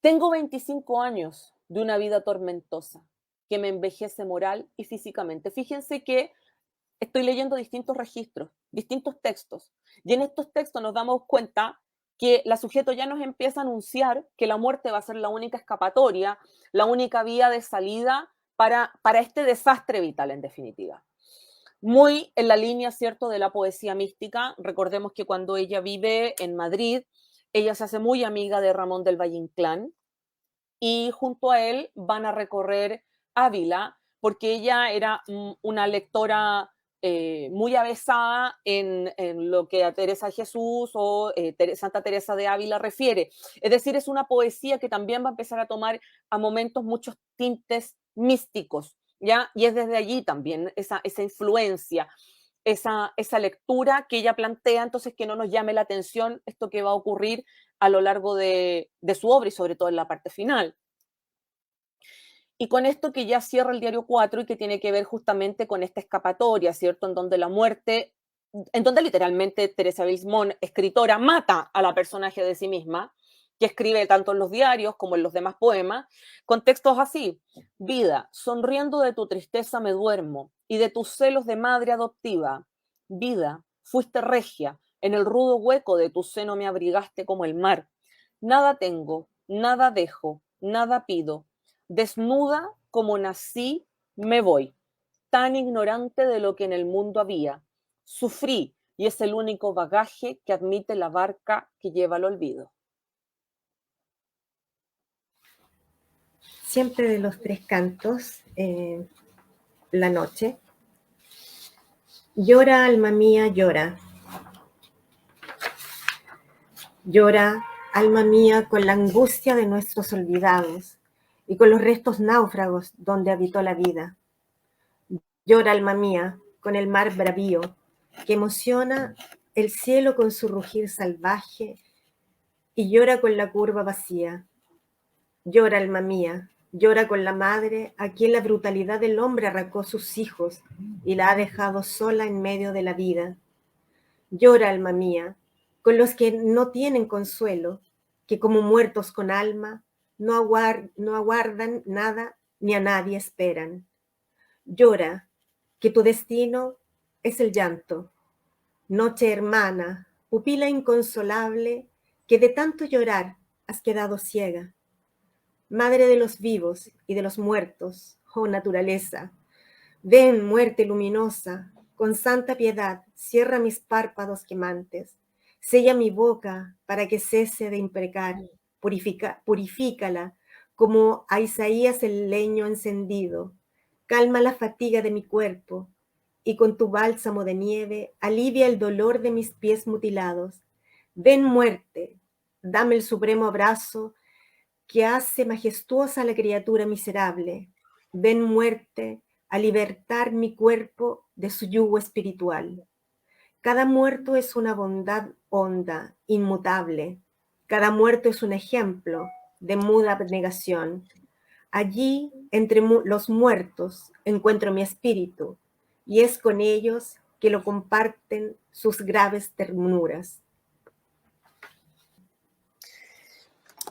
Tengo 25 años de una vida tormentosa, que me envejece moral y físicamente. Fíjense que estoy leyendo distintos registros, distintos textos, y en estos textos nos damos cuenta que la sujeto ya nos empieza a anunciar que la muerte va a ser la única escapatoria, la única vía de salida para este desastre vital, en definitiva. Muy en la línea, ¿cierto?, de la poesía mística. Recordemos que cuando ella vive en Madrid, ella se hace muy amiga de Ramón del Valle Inclán y junto a él van a recorrer Ávila, porque ella era una lectora muy avesada en lo que a Teresa de Jesús o Santa Teresa de Ávila refiere. Es decir, es una poesía que también va a empezar a tomar a momentos muchos tintes místicos, ¿ya? Y es desde allí también esa influencia, esa lectura que ella plantea, entonces que no nos llame la atención esto que va a ocurrir a lo largo de su obra y sobre todo en la parte final. Y con esto que ya cierra el diario 4 y que tiene que ver justamente con esta escapatoria, ¿cierto? En donde literalmente Teresa Bilsmont, escritora, mata a la personaje de sí misma, que escribe tanto en los diarios como en los demás poemas, con textos así: vida, sonriendo de tu tristeza me duermo y de tus celos de madre adoptiva. Vida, fuiste regia, en el rudo hueco de tu seno me abrigaste como el mar. Nada tengo, nada dejo, nada pido. Desnuda como nací, me voy, tan ignorante de lo que en el mundo había. Sufrí y es el único bagaje que admite la barca que lleva al olvido. Siempre de Los Tres Cantos, la noche. Llora, alma mía, llora. Llora alma mía, con la angustia de nuestros olvidados y con los restos náufragos donde habitó la vida. Llora, alma mía, con el mar bravío, que emociona el cielo con su rugir salvaje, y llora con la curva vacía. Llora, alma mía, llora con la madre a quien la brutalidad del hombre arrancó sus hijos y la ha dejado sola en medio de la vida. Llora, alma mía, con los que no tienen consuelo, que como muertos con alma no aguardan nada ni a nadie esperan. Llora, que tu destino es el llanto. Noche hermana, pupila inconsolable, que de tanto llorar has quedado ciega. Madre de los vivos y de los muertos, oh naturaleza, ven, muerte luminosa, con santa piedad, cierra mis párpados quemantes, sella mi boca para que cese de imprecar, purifícala, como a Isaías el leño encendido, calma la fatiga de mi cuerpo, y con tu bálsamo de nieve alivia el dolor de mis pies mutilados. Ven, muerte, dame el supremo abrazo que hace majestuosa a la criatura miserable. Ven, muerte, a libertar mi cuerpo de su yugo espiritual. Cada muerto es una bondad honda, inmutable. Cada muerto es un ejemplo de muda abnegación. Allí, entre los muertos, encuentro mi espíritu, y es con ellos que lo comparten sus graves ternuras.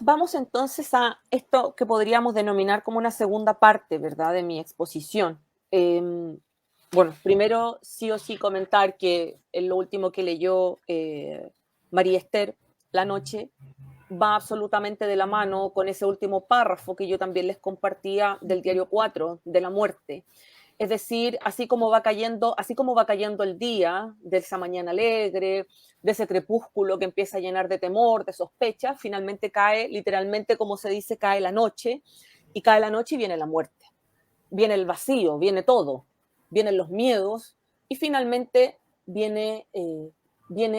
Vamos entonces a esto que podríamos denominar como una segunda parte, ¿verdad?, de mi exposición. Bueno, primero sí o sí comentar que en lo último que leyó María Esther la noche va absolutamente de la mano con ese último párrafo que yo también les compartía del diario 4, de la muerte. Es decir, así como va cayendo el día de esa mañana alegre, de ese crepúsculo que empieza a llenar de temor, de sospecha, finalmente cae, literalmente como se dice, cae la noche, y cae la noche y viene la muerte. Viene el vacío, viene todo, vienen los miedos, y finalmente viene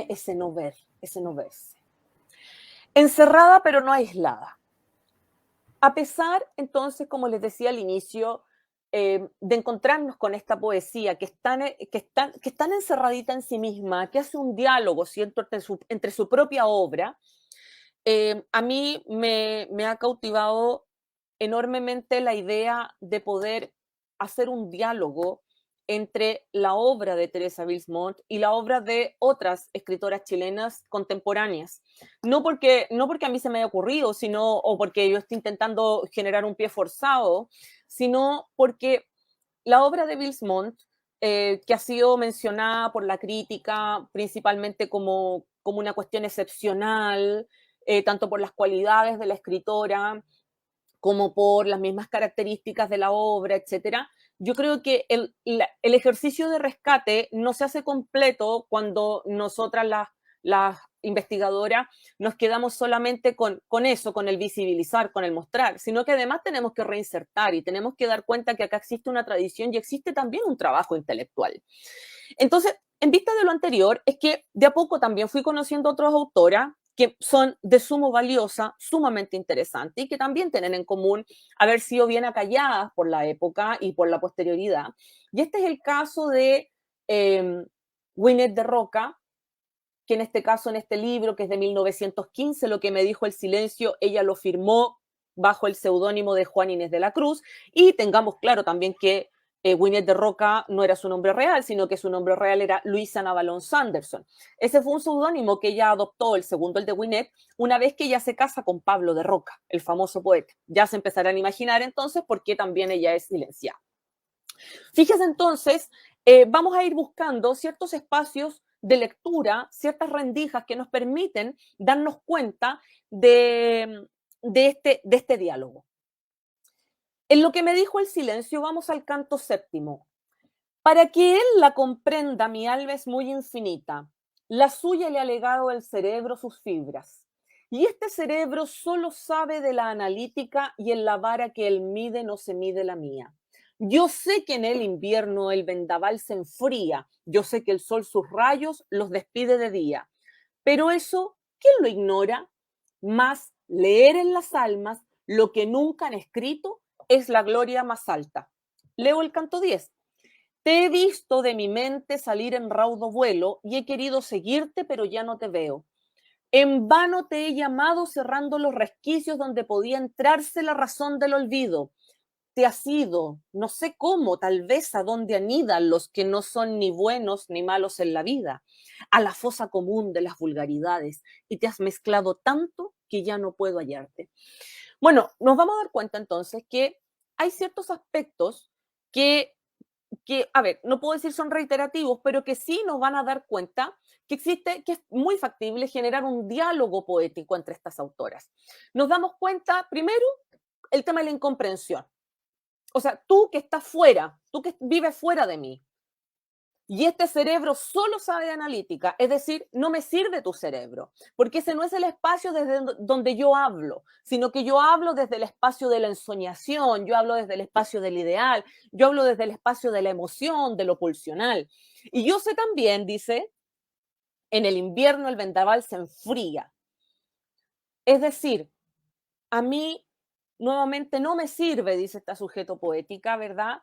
ese no ver, ese no verse. Encerrada pero no aislada. A pesar, entonces, como les decía al inicio, de encontrarnos con esta poesía que es tan encerradita en sí misma, que hace un diálogo, ¿cierto?, entre su propia obra, a mí me ha cautivado enormemente la idea de poder hacer un diálogo entre la obra de Teresa Bilsmont y la obra de otras escritoras chilenas contemporáneas. No porque a mí se me haya ocurrido, o porque yo esté intentando generar un pie forzado, sino porque la obra de Bilsmont, que ha sido mencionada por la crítica principalmente como una cuestión excepcional, tanto por las cualidades de la escritora como por las mismas características de la obra, etcétera. Yo creo que el ejercicio de rescate no se hace completo cuando nosotras las investigadoras nos quedamos solamente con eso, con el visibilizar, con el mostrar, sino que además tenemos que reinsertar y tenemos que dar cuenta que acá existe una tradición y existe también un trabajo intelectual. Entonces, en vista de lo anterior, es que de a poco también fui conociendo otras autoras que son de sumo valiosa, sumamente interesante y que también tienen en común haber sido bien acalladas por la época y por la posterioridad. Y este es el caso de Winnet de Roca, que en este caso, en este libro, que es de 1915, Lo que me dijo el silencio, ella lo firmó bajo el seudónimo de Juan Inés de la Cruz, y tengamos claro también que Winnet de Roca no era su nombre real, sino que su nombre real era Luisa Navalón Sanderson. Ese fue un seudónimo que ella adoptó, el segundo, el de Winnet, una vez que ella se casa con Pablo de Roca, el famoso poeta. Ya se empezarán a imaginar entonces por qué también ella es silenciada. Fíjense entonces, vamos a ir buscando ciertos espacios de lectura, ciertas rendijas que nos permiten darnos cuenta de este diálogo. En lo que me dijo el silencio, vamos al canto séptimo. Para que él la comprenda, mi alma es muy infinita. La suya le ha legado el cerebro sus fibras. Y este cerebro solo sabe de la analítica y en la vara que él mide no se mide la mía. Yo sé que en el invierno el vendaval se enfría. Yo sé que el sol sus rayos los despide de día. Pero eso, ¿quién lo ignora? Mas leer en las almas lo que nunca han escrito es la gloria más alta. Leo el canto 10. Te he visto de mi mente salir en raudo vuelo y he querido seguirte, pero ya no te veo. En vano te he llamado cerrando los resquicios donde podía entrarse la razón del olvido. Te has ido, no sé cómo, tal vez a donde anidan los que no son ni buenos ni malos en la vida, a la fosa común de las vulgaridades, y te has mezclado tanto que ya no puedo hallarte. Bueno, nos vamos a dar cuenta entonces que hay ciertos aspectos que, a ver, no puedo decir son reiterativos, pero que sí nos van a dar cuenta que existe, que es muy factible generar un diálogo poético entre estas autoras. Nos damos cuenta, primero, el tema de la incomprensión. O sea, tú que estás fuera, tú que vives fuera de mí, y este cerebro solo sabe de analítica, es decir, no me sirve tu cerebro, porque ese no es el espacio desde donde yo hablo, sino que yo hablo desde el espacio de la ensoñación, yo hablo desde el espacio del ideal, yo hablo desde el espacio de la emoción, de lo pulsional. Y yo sé también, dice, en el invierno el vendaval se enfría. Es decir, a mí nuevamente no me sirve, dice esta sujeto poética, ¿verdad?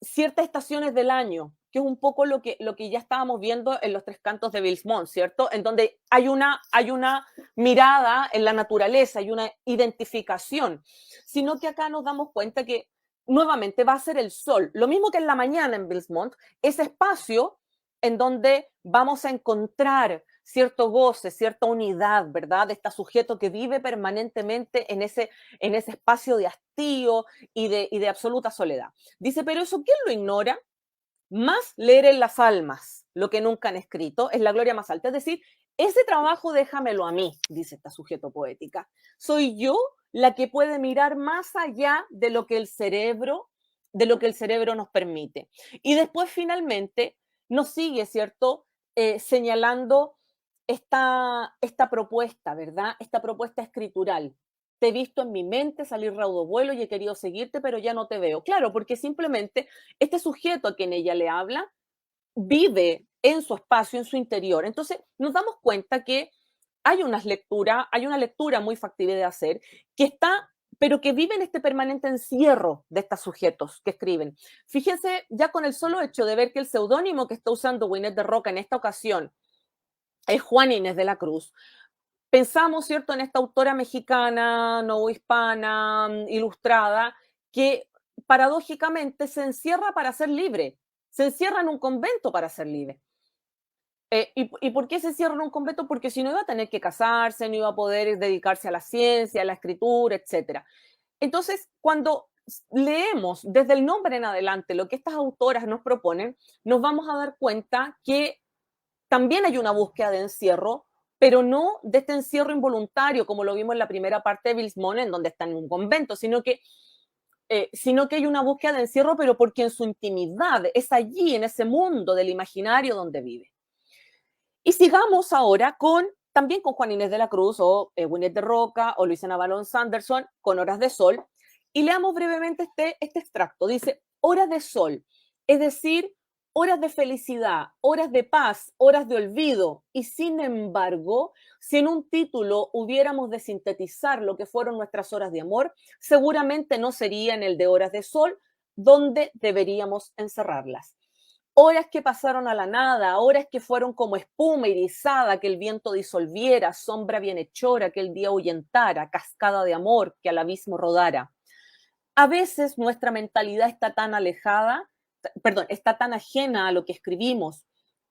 Ciertas estaciones del año, que es un poco lo que ya estábamos viendo en los tres cantos de Bilsmont, ¿cierto? En donde hay una mirada en la naturaleza, hay una identificación, sino que acá nos damos cuenta que nuevamente va a ser el sol, lo mismo que en la mañana en Bilsmont, ese espacio en donde vamos a encontrar cierto goce, cierta unidad, ¿verdad? De este sujeto que vive permanentemente en ese espacio de hastío y de absoluta soledad. Dice, pero eso, ¿quién lo ignora? Más leer en las almas lo que nunca han escrito es la gloria más alta. Es decir, ese trabajo déjamelo a mí, dice esta sujeto poética. Soy yo la que puede mirar más allá de lo que el cerebro nos permite. Y después, finalmente, nos sigue, ¿cierto? Señalando esta propuesta, ¿verdad? Esta propuesta escritural. Te he visto en mi mente salir raudo vuelo y he querido seguirte, pero ya no te veo. Claro, porque simplemente este sujeto a quien ella le habla vive en su espacio, en su interior. Entonces, nos damos cuenta que hay una lectura muy factible de hacer, pero que vive en este permanente encierro de estos sujetos que escriben. Fíjense, ya con el solo hecho de ver que el seudónimo que está usando Winnet de Roca en esta ocasión es Juana Inés de la Cruz. Pensamos, ¿cierto?, en esta autora mexicana, novohispana, ilustrada, que paradójicamente se encierra para ser libre, se encierra en un convento para ser libre. ¿Y por qué se encierra en un convento? Porque si no iba a tener que casarse, no iba a poder dedicarse a la ciencia, a la escritura, etc. Entonces, cuando leemos desde el nombre en adelante lo que estas autoras nos proponen, nos vamos a dar cuenta que también hay una búsqueda de encierro, pero no de este encierro involuntario, como lo vimos en la primera parte de Bilsmont, en donde está en un convento, sino que hay una búsqueda de encierro, pero porque en su intimidad es allí, en ese mundo del imaginario donde vive. Y sigamos ahora también con Juana Inés de la Cruz, o Winnet de Roca, o Luisa Balón Sanderson, con Horas de Sol, y leamos brevemente este extracto. Dice, horas de sol, es decir, horas de felicidad, horas de paz, horas de olvido. Y sin embargo, si en un título hubiéramos de sintetizar lo que fueron nuestras horas de amor, seguramente no sería en el de Horas de Sol, donde deberíamos encerrarlas. Horas que pasaron a la nada, horas que fueron como espuma irisada que el viento disolviera, sombra bienhechora que el día ahuyentara, cascada de amor que al abismo rodara. A veces nuestra mentalidad está tan está tan ajena a lo que escribimos.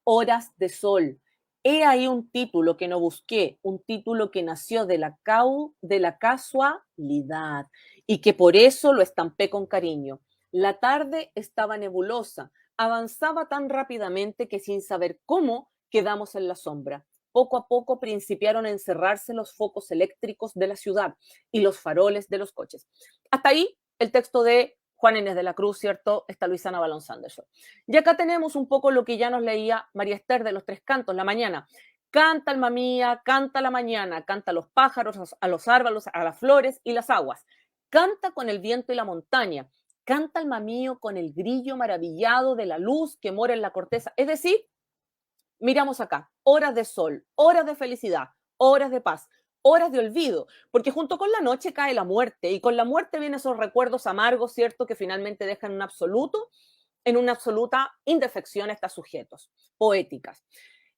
Horas de sol. He ahí un título que no busqué, un título que nació de la casualidad y que por eso lo estampé con cariño. La tarde estaba nebulosa, avanzaba tan rápidamente que sin saber cómo quedamos en la sombra. Poco a poco principiaron a encerrarse los focos eléctricos de la ciudad y los faroles de los coches. Hasta ahí el texto de Juana Inés de la Cruz, ¿cierto? Está Luisa Balón Sanderson. Y acá tenemos un poco lo que ya nos leía María Esther de los Tres Cantos, la mañana. Canta, alma mía, canta la mañana, canta a los pájaros, a los árboles, a las flores y las aguas. Canta con el viento y la montaña. Canta, alma mío, con el grillo maravillado de la luz que mora en la corteza. Es decir, miramos acá, horas de sol, horas de felicidad, horas de paz, horas de olvido, porque junto con la noche cae la muerte, y con la muerte vienen esos recuerdos amargos, ¿cierto?, que finalmente dejan en una absoluta indefección a estos sujetos poéticas.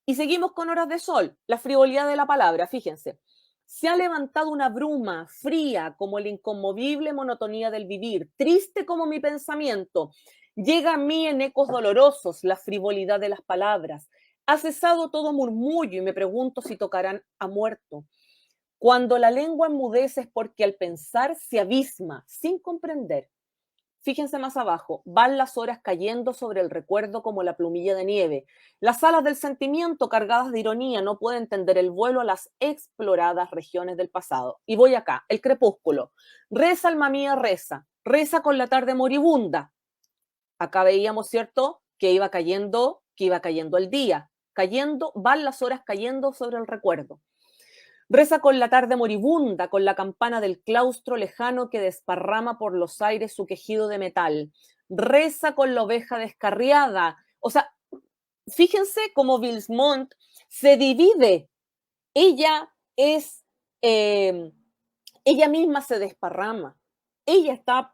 Y seguimos con horas de sol, la frivolidad de la palabra, fíjense. Se ha levantado una bruma fría como la inconmovible monotonía del vivir, triste como mi pensamiento. Llega a mí en ecos dolorosos la frivolidad de las palabras. Ha cesado todo murmullo y me pregunto si tocarán a muerto. Cuando la lengua enmudece es porque al pensar se abisma sin comprender. Fíjense más abajo, van las horas cayendo sobre el recuerdo como la plumilla de nieve. Las alas del sentimiento cargadas de ironía no pueden tender el vuelo a las exploradas regiones del pasado. Y voy acá, el crepúsculo. Reza, alma mía, reza. Reza con la tarde moribunda. Acá veíamos, ¿cierto?, que iba cayendo el día. Van las horas cayendo sobre el recuerdo. Reza con la tarde moribunda, con la campana del claustro lejano que desparrama por los aires su quejido de metal. Reza con la oveja descarriada. O sea, fíjense cómo Bilsmont se divide. Ella misma se desparrama. Ella está,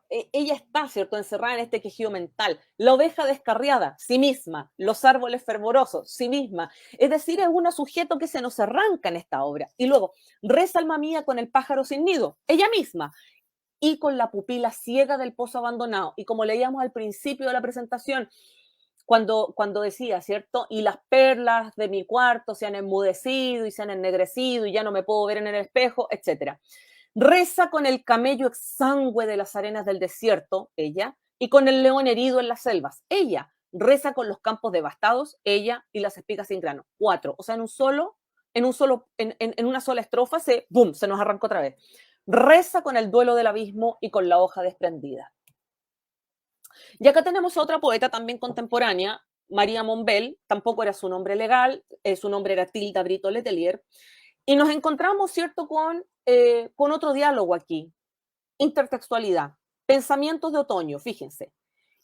¿cierto?, encerrada en este quejido mental. La oveja descarriada, sí misma. Los árboles fervorosos, sí misma. Es decir, es un sujeto que se nos arranca en esta obra. Y luego, reza alma mía con el pájaro sin nido, ella misma. Y con la pupila ciega del pozo abandonado. Y como leíamos al principio de la presentación, cuando decía, ¿cierto?, y las perlas de mi cuarto se han enmudecido y se han ennegrecido y ya no me puedo ver en el espejo, etcétera. Reza con el camello exangüe de las arenas del desierto, ella, y con el león herido en las selvas, ella. Reza con los campos devastados, ella, y las espigas sin grano. 4. O sea, en una sola estrofa se nos arrancó otra vez. Reza con el duelo del abismo y con la hoja desprendida. Y acá tenemos a otra poeta también contemporánea, María Monbel, tampoco era su nombre legal, su nombre era Tilda Brito Letelier, y nos encontramos, ¿cierto?, con otro diálogo aquí. Intertextualidad. Pensamientos de otoño, fíjense.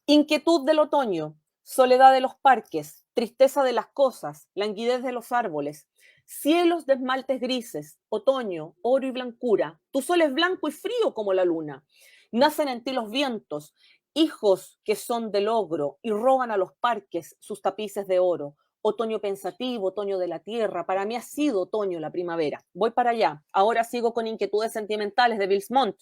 Inquietud del otoño, soledad de los parques, tristeza de las cosas, languidez de los árboles, cielos de esmaltes grises, otoño, oro y blancura. Tu sol es blanco y frío como la luna. Nacen en ti los vientos, hijos que son del ogro y roban a los parques sus tapices de oro. Otoño pensativo, otoño de la tierra. Para mí ha sido otoño la primavera. Voy para allá. Ahora sigo con inquietudes sentimentales de Bilsmont.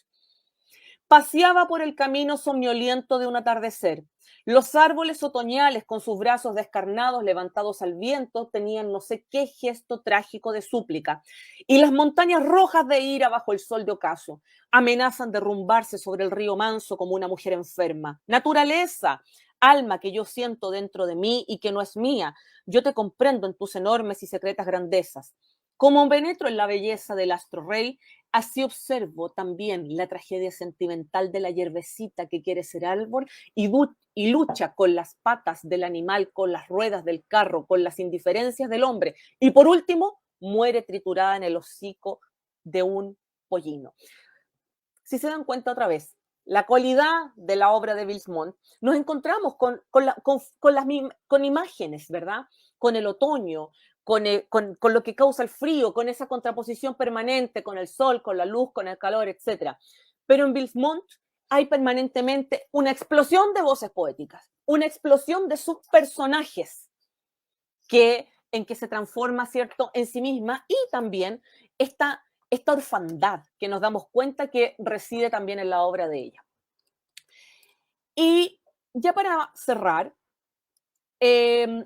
Paseaba por el camino somnoliento de un atardecer. Los árboles otoñales, con sus brazos descarnados levantados al viento, tenían no sé qué gesto trágico de súplica. Y las montañas rojas de ira bajo el sol de ocaso amenazan derrumbarse sobre el río manso como una mujer enferma. Naturaleza, alma que yo siento dentro de mí y que no es mía, yo te comprendo en tus enormes y secretas grandezas. Como penetro en la belleza del astro rey, así observo también la tragedia sentimental de la hierbecita que quiere ser árbol y lucha con las patas del animal, con las ruedas del carro, con las indiferencias del hombre. Y por último, muere triturada en el hocico de un pollino. Si se dan cuenta otra vez, la cualidad de la obra de Bilsmont, nos encontramos con imágenes, ¿verdad? Con el otoño, con lo que causa el frío, con esa contraposición permanente, con el sol, con la luz, con el calor, etc. Pero en Bilsmont hay permanentemente una explosión de voces poéticas, una explosión de sus personajes en que se transforma, ¿cierto?, en sí misma, y también esta orfandad que nos damos cuenta que reside también en la obra de ella. Y ya para cerrar,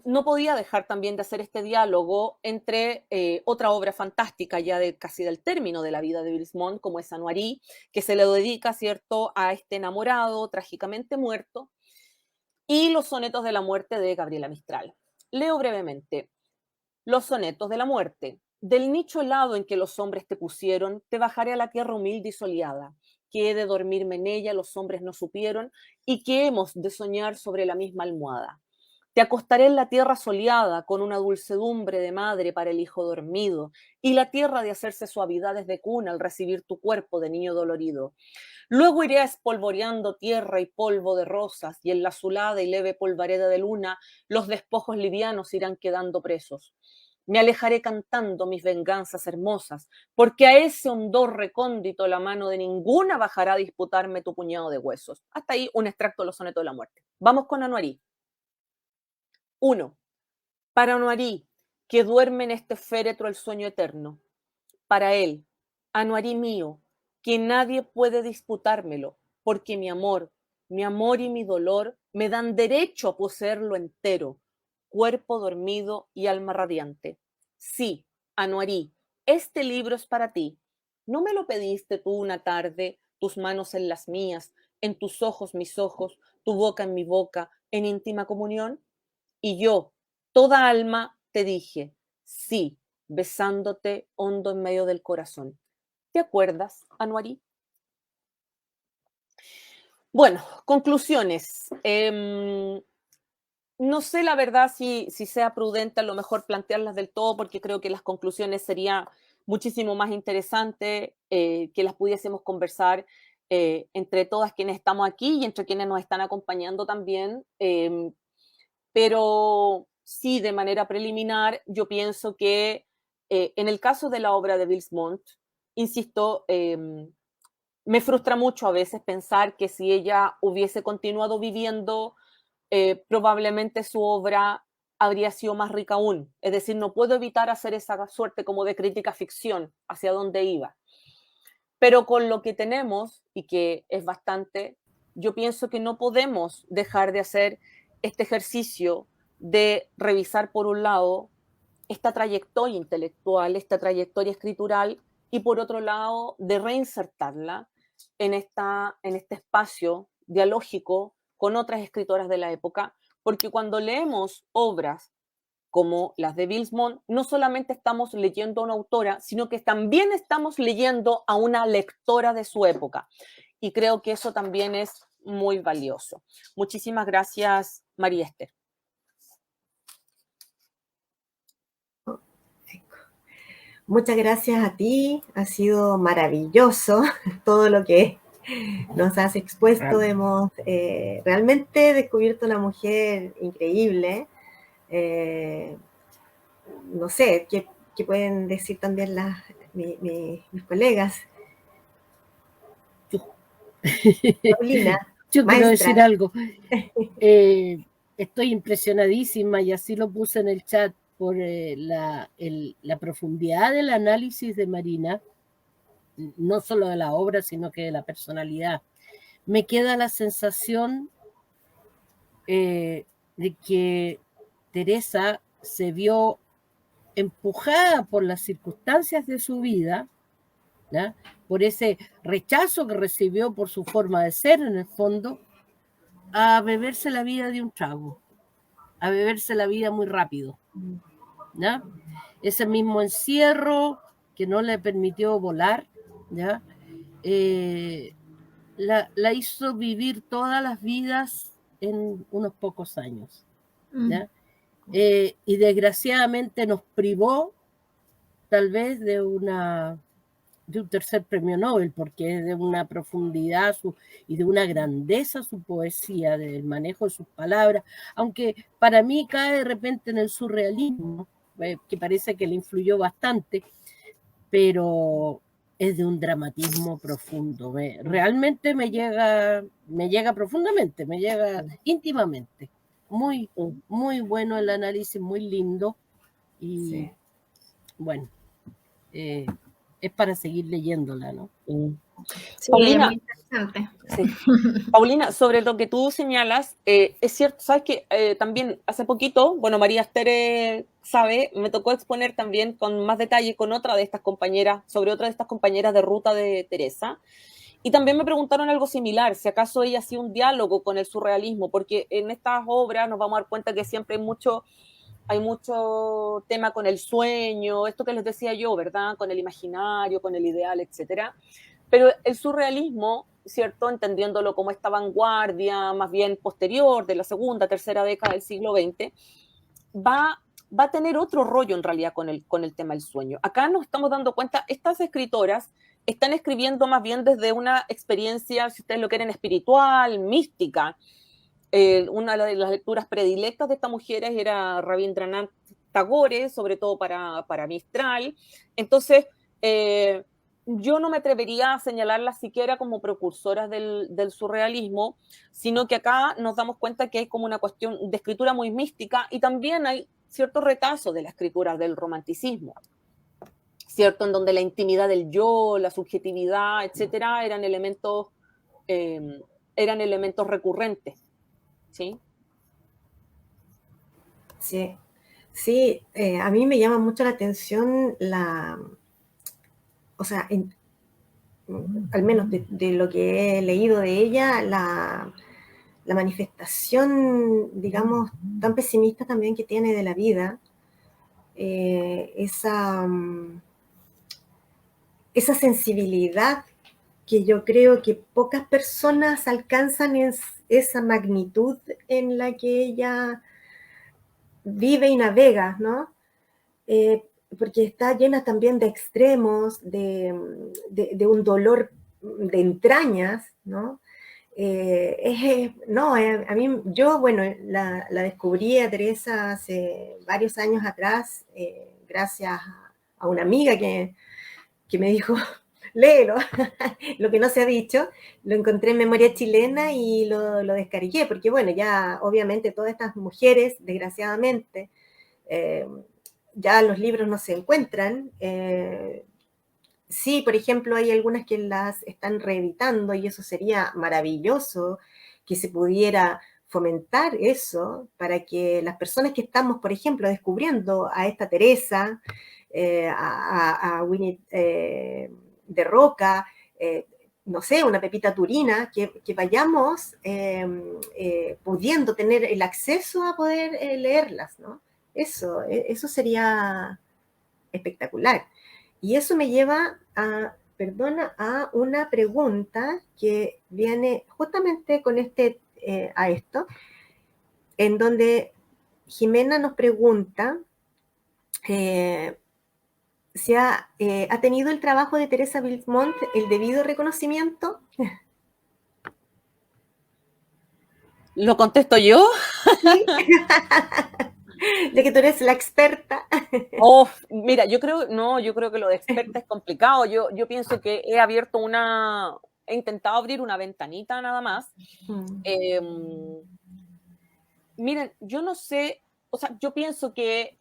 no podía dejar también de hacer este diálogo entre otra obra fantástica ya casi del término de la vida de Bilsmont, como es Anuarí, que se le dedica, ¿cierto?, a este enamorado trágicamente muerto, y los sonetos de la muerte de Gabriela Mistral. Leo brevemente. Los sonetos de la muerte. Del nicho helado en que los hombres te pusieron, te bajaré a la tierra humilde y soleada, que he de dormirme en ella, los hombres no supieron, y que hemos de soñar sobre la misma almohada. Te acostaré en la tierra soleada, con una dulcedumbre de madre para el hijo dormido, y la tierra de hacerse suavidades de cuna al recibir tu cuerpo de niño dolorido. Luego iré espolvoreando tierra y polvo de rosas, y en la azulada y leve polvareda de luna, los despojos livianos irán quedando presos. Me alejaré cantando mis venganzas hermosas, porque a ese hondor recóndito la mano de ninguna bajará a disputarme tu puñado de huesos. Hasta ahí un extracto de los sonetos de la muerte. Vamos con Anuarí. 1. Para Anuarí, que duerme en este féretro el sueño eterno. Para él, Anuarí mío, que nadie puede disputármelo, porque mi amor y mi dolor me dan derecho a poseerlo entero, cuerpo dormido y alma radiante. Sí, Anuarí, este libro es para ti. ¿No me lo pediste tú una tarde, tus manos en las mías, en tus ojos mis ojos, tu boca en mi boca, en íntima comunión? Y yo, toda alma, te dije, sí, besándote hondo en medio del corazón. ¿Te acuerdas, Anuarí? Bueno, conclusiones. No sé la verdad si sea prudente a lo mejor plantearlas del todo, porque creo que las conclusiones sería muchísimo más interesante que las pudiésemos conversar entre todas quienes estamos aquí y entre quienes nos están acompañando también. Pero sí, de manera preliminar, yo pienso que en el caso de la obra de Vils Montt, insisto, me frustra mucho a veces pensar que si ella hubiese continuado viviendo, probablemente su obra habría sido más rica aún. Es decir, no puedo evitar hacer esa suerte como de crítica ficción hacia dónde iba. Pero con lo que tenemos, y que es bastante, yo pienso que no podemos dejar de hacer este ejercicio de revisar, por un lado, esta trayectoria intelectual, esta trayectoria escritural, y por otro lado, de reinsertarla en este espacio dialógico con otras escritoras de la época, porque cuando leemos obras como las de Vils Montt, no solamente estamos leyendo a una autora, sino que también estamos leyendo a una lectora de su época. Y creo que eso también es muy valioso. Muchísimas gracias, María Esther. Muchas gracias a ti, ha sido maravilloso todo lo que nos has expuesto. Hemos realmente descubierto una mujer increíble. No sé, ¿qué pueden decir también mis colegas? Paulina, Yo quiero maestra. decir algo. Estoy impresionadísima y así lo puse en el chat por la profundidad del análisis de Marina, no solo de la obra, sino que de la personalidad. Me queda la sensación de que Teresa se vio empujada por las circunstancias de su vida, ¿no? Por ese rechazo que recibió por su forma de ser en el fondo, a beberse la vida de un trago, a beberse la vida muy rápido, ¿no? Ese mismo encierro que no le permitió volar, ¿ya? La hizo vivir todas las vidas en unos pocos años, ¿ya? Y desgraciadamente nos privó tal vez de un tercer premio Nobel, porque es de una profundidad y de una grandeza su poesía, del manejo de sus palabras, aunque para mí cae de repente en el surrealismo, que parece que le influyó bastante, pero es de un dramatismo profundo. Realmente me llega profundamente, me llega íntimamente. Muy, muy bueno el análisis, muy lindo. Y sí, bueno, es para seguir leyéndola, ¿no? Sí, Paulina, muy interesante. Sí. Paulina, sobre lo que tú señalas, es cierto, sabes que también hace poquito, bueno, María Esther sabe, me tocó exponer también con más detalle con otra de estas compañeras, sobre otra de estas compañeras de ruta de Teresa, y también me preguntaron algo similar, si acaso ella hacía un diálogo con el surrealismo, porque en estas obras nos vamos a dar cuenta que siempre hay mucho tema con el sueño, esto que les decía yo, ¿verdad? Con el imaginario, con el ideal, etcétera. Pero el surrealismo, ¿cierto? Entendiéndolo como esta vanguardia más bien posterior de la segunda, tercera década del siglo XX, va a tener otro rollo en realidad con el tema del sueño. Acá nos estamos dando cuenta, estas escritoras están escribiendo más bien desde una experiencia, si ustedes lo quieren, espiritual, mística. Una de las lecturas predilectas de estas mujeres era Rabindranath Tagore, sobre todo para Mistral. Entonces, yo no me atrevería a señalarlas siquiera como precursoras del surrealismo, sino que acá nos damos cuenta que hay como una cuestión de escritura muy mística y también hay cierto retazo de la escritura del romanticismo, ¿cierto? En donde la intimidad del yo, la subjetividad, etcétera, eran elementos recurrentes, ¿sí? Sí, sí, a mí me llama mucho la atención o sea, al menos de lo que he leído de ella, la manifestación, digamos, tan pesimista también que tiene de la vida, esa sensibilidad que yo creo que pocas personas alcanzan esa magnitud en la que ella vive y navega, ¿no? Porque está llena también de extremos, de un dolor de entrañas, ¿no? No, a mí, yo, bueno, la descubrí a Teresa hace varios años atrás, gracias a una amiga que me dijo, léelo, lo que no se ha dicho, lo encontré en Memoria Chilena y lo descargué, porque bueno, ya obviamente todas estas mujeres, desgraciadamente, ya los libros no se encuentran. Sí, por ejemplo, hay algunas que las están reeditando y eso sería maravilloso que se pudiera fomentar eso para que las personas que estamos, por ejemplo, descubriendo a esta Teresa, a Winnie de Roca, no sé, una Pepita Turina, que vayamos pudiendo tener el acceso a poder leerlas, ¿no? Eso sería espectacular. Y eso me lleva a una pregunta que viene justamente con a esto, en donde Jimena nos pregunta si ha tenido el trabajo de Teresa Bilsmont el debido reconocimiento. ¿Lo contesto yo? Sí. Ya que tú eres la experta. Oh, mira, yo creo que lo de experta es complicado. Yo pienso que he intentado abrir una ventanita nada más. Miren, yo no sé, o sea, yo pienso que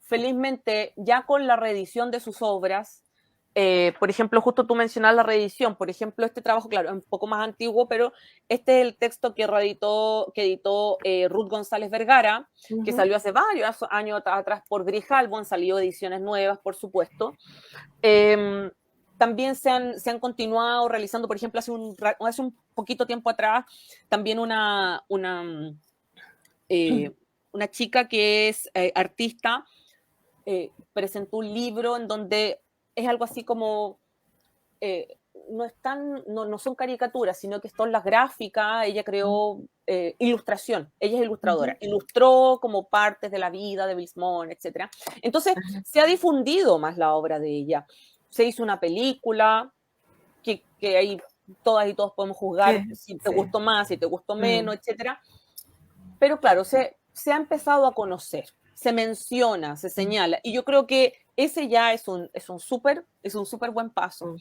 felizmente ya con la reedición de sus obras, por ejemplo, justo tú mencionas la reedición, por ejemplo, este trabajo, claro, es un poco más antiguo, pero este es el texto que editó Ruth González Vergara, que salió hace varios años atrás por Grijalbo, han salido ediciones nuevas, por supuesto. También se han continuado realizando, por ejemplo, hace un poquito tiempo atrás, también una chica que es artista, presentó un libro en donde es algo así como, no son caricaturas, sino que son las gráficas. Ella creó ilustración, ella es ilustradora, ilustró como partes de la vida de Bilsmont, etc. Entonces se ha difundido más la obra de ella. Se hizo una película que ahí todas y todos podemos juzgar si te gustó más, si te gustó menos, etc. Pero claro, se ha empezado a conocer, se menciona, se señala, y yo creo que ese ya es un súper buen paso.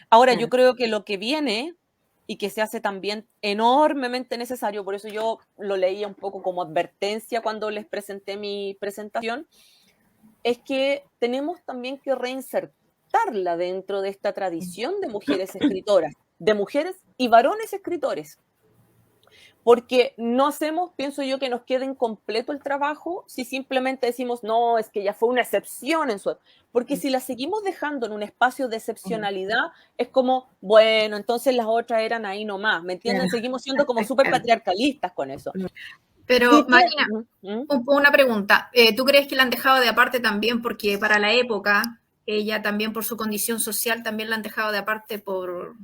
Ahora, yo creo que lo que viene y que se hace también enormemente necesario, por eso yo lo leía un poco como advertencia cuando les presenté mi presentación, es que tenemos también que reinsertarla dentro de esta tradición de mujeres escritoras, de mujeres y varones escritores. Porque no hacemos, pienso yo, que nos quede incompleto el trabajo si simplemente decimos, no, es que ya fue una excepción en su... Porque si la seguimos dejando en un espacio de excepcionalidad, es como, bueno, entonces las otras eran ahí nomás, ¿me entienden? Seguimos siendo como súper patriarcalistas con eso. Pero, Marina, una pregunta. ¿Tú crees que la han dejado de aparte también porque para la época, ella también por su condición social, también la han dejado de aparte por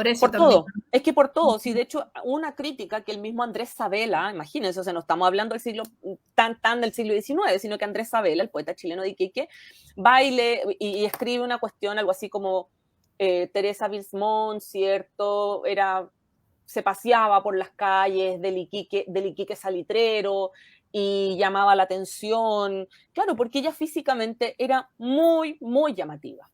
eso por también? todo, es que por todo, sí, de hecho, una crítica que el mismo Andrés Sabela, imagínense, o sea, no estamos hablando del siglo tan del siglo XIX, sino que Andrés Sabela, el poeta chileno de Iquique, baile y escribe una cuestión, algo así como Teresa Bilsmont, ¿cierto? Se paseaba por las calles del Iquique salitrero, y llamaba la atención. Claro, porque ella físicamente era muy, muy llamativa.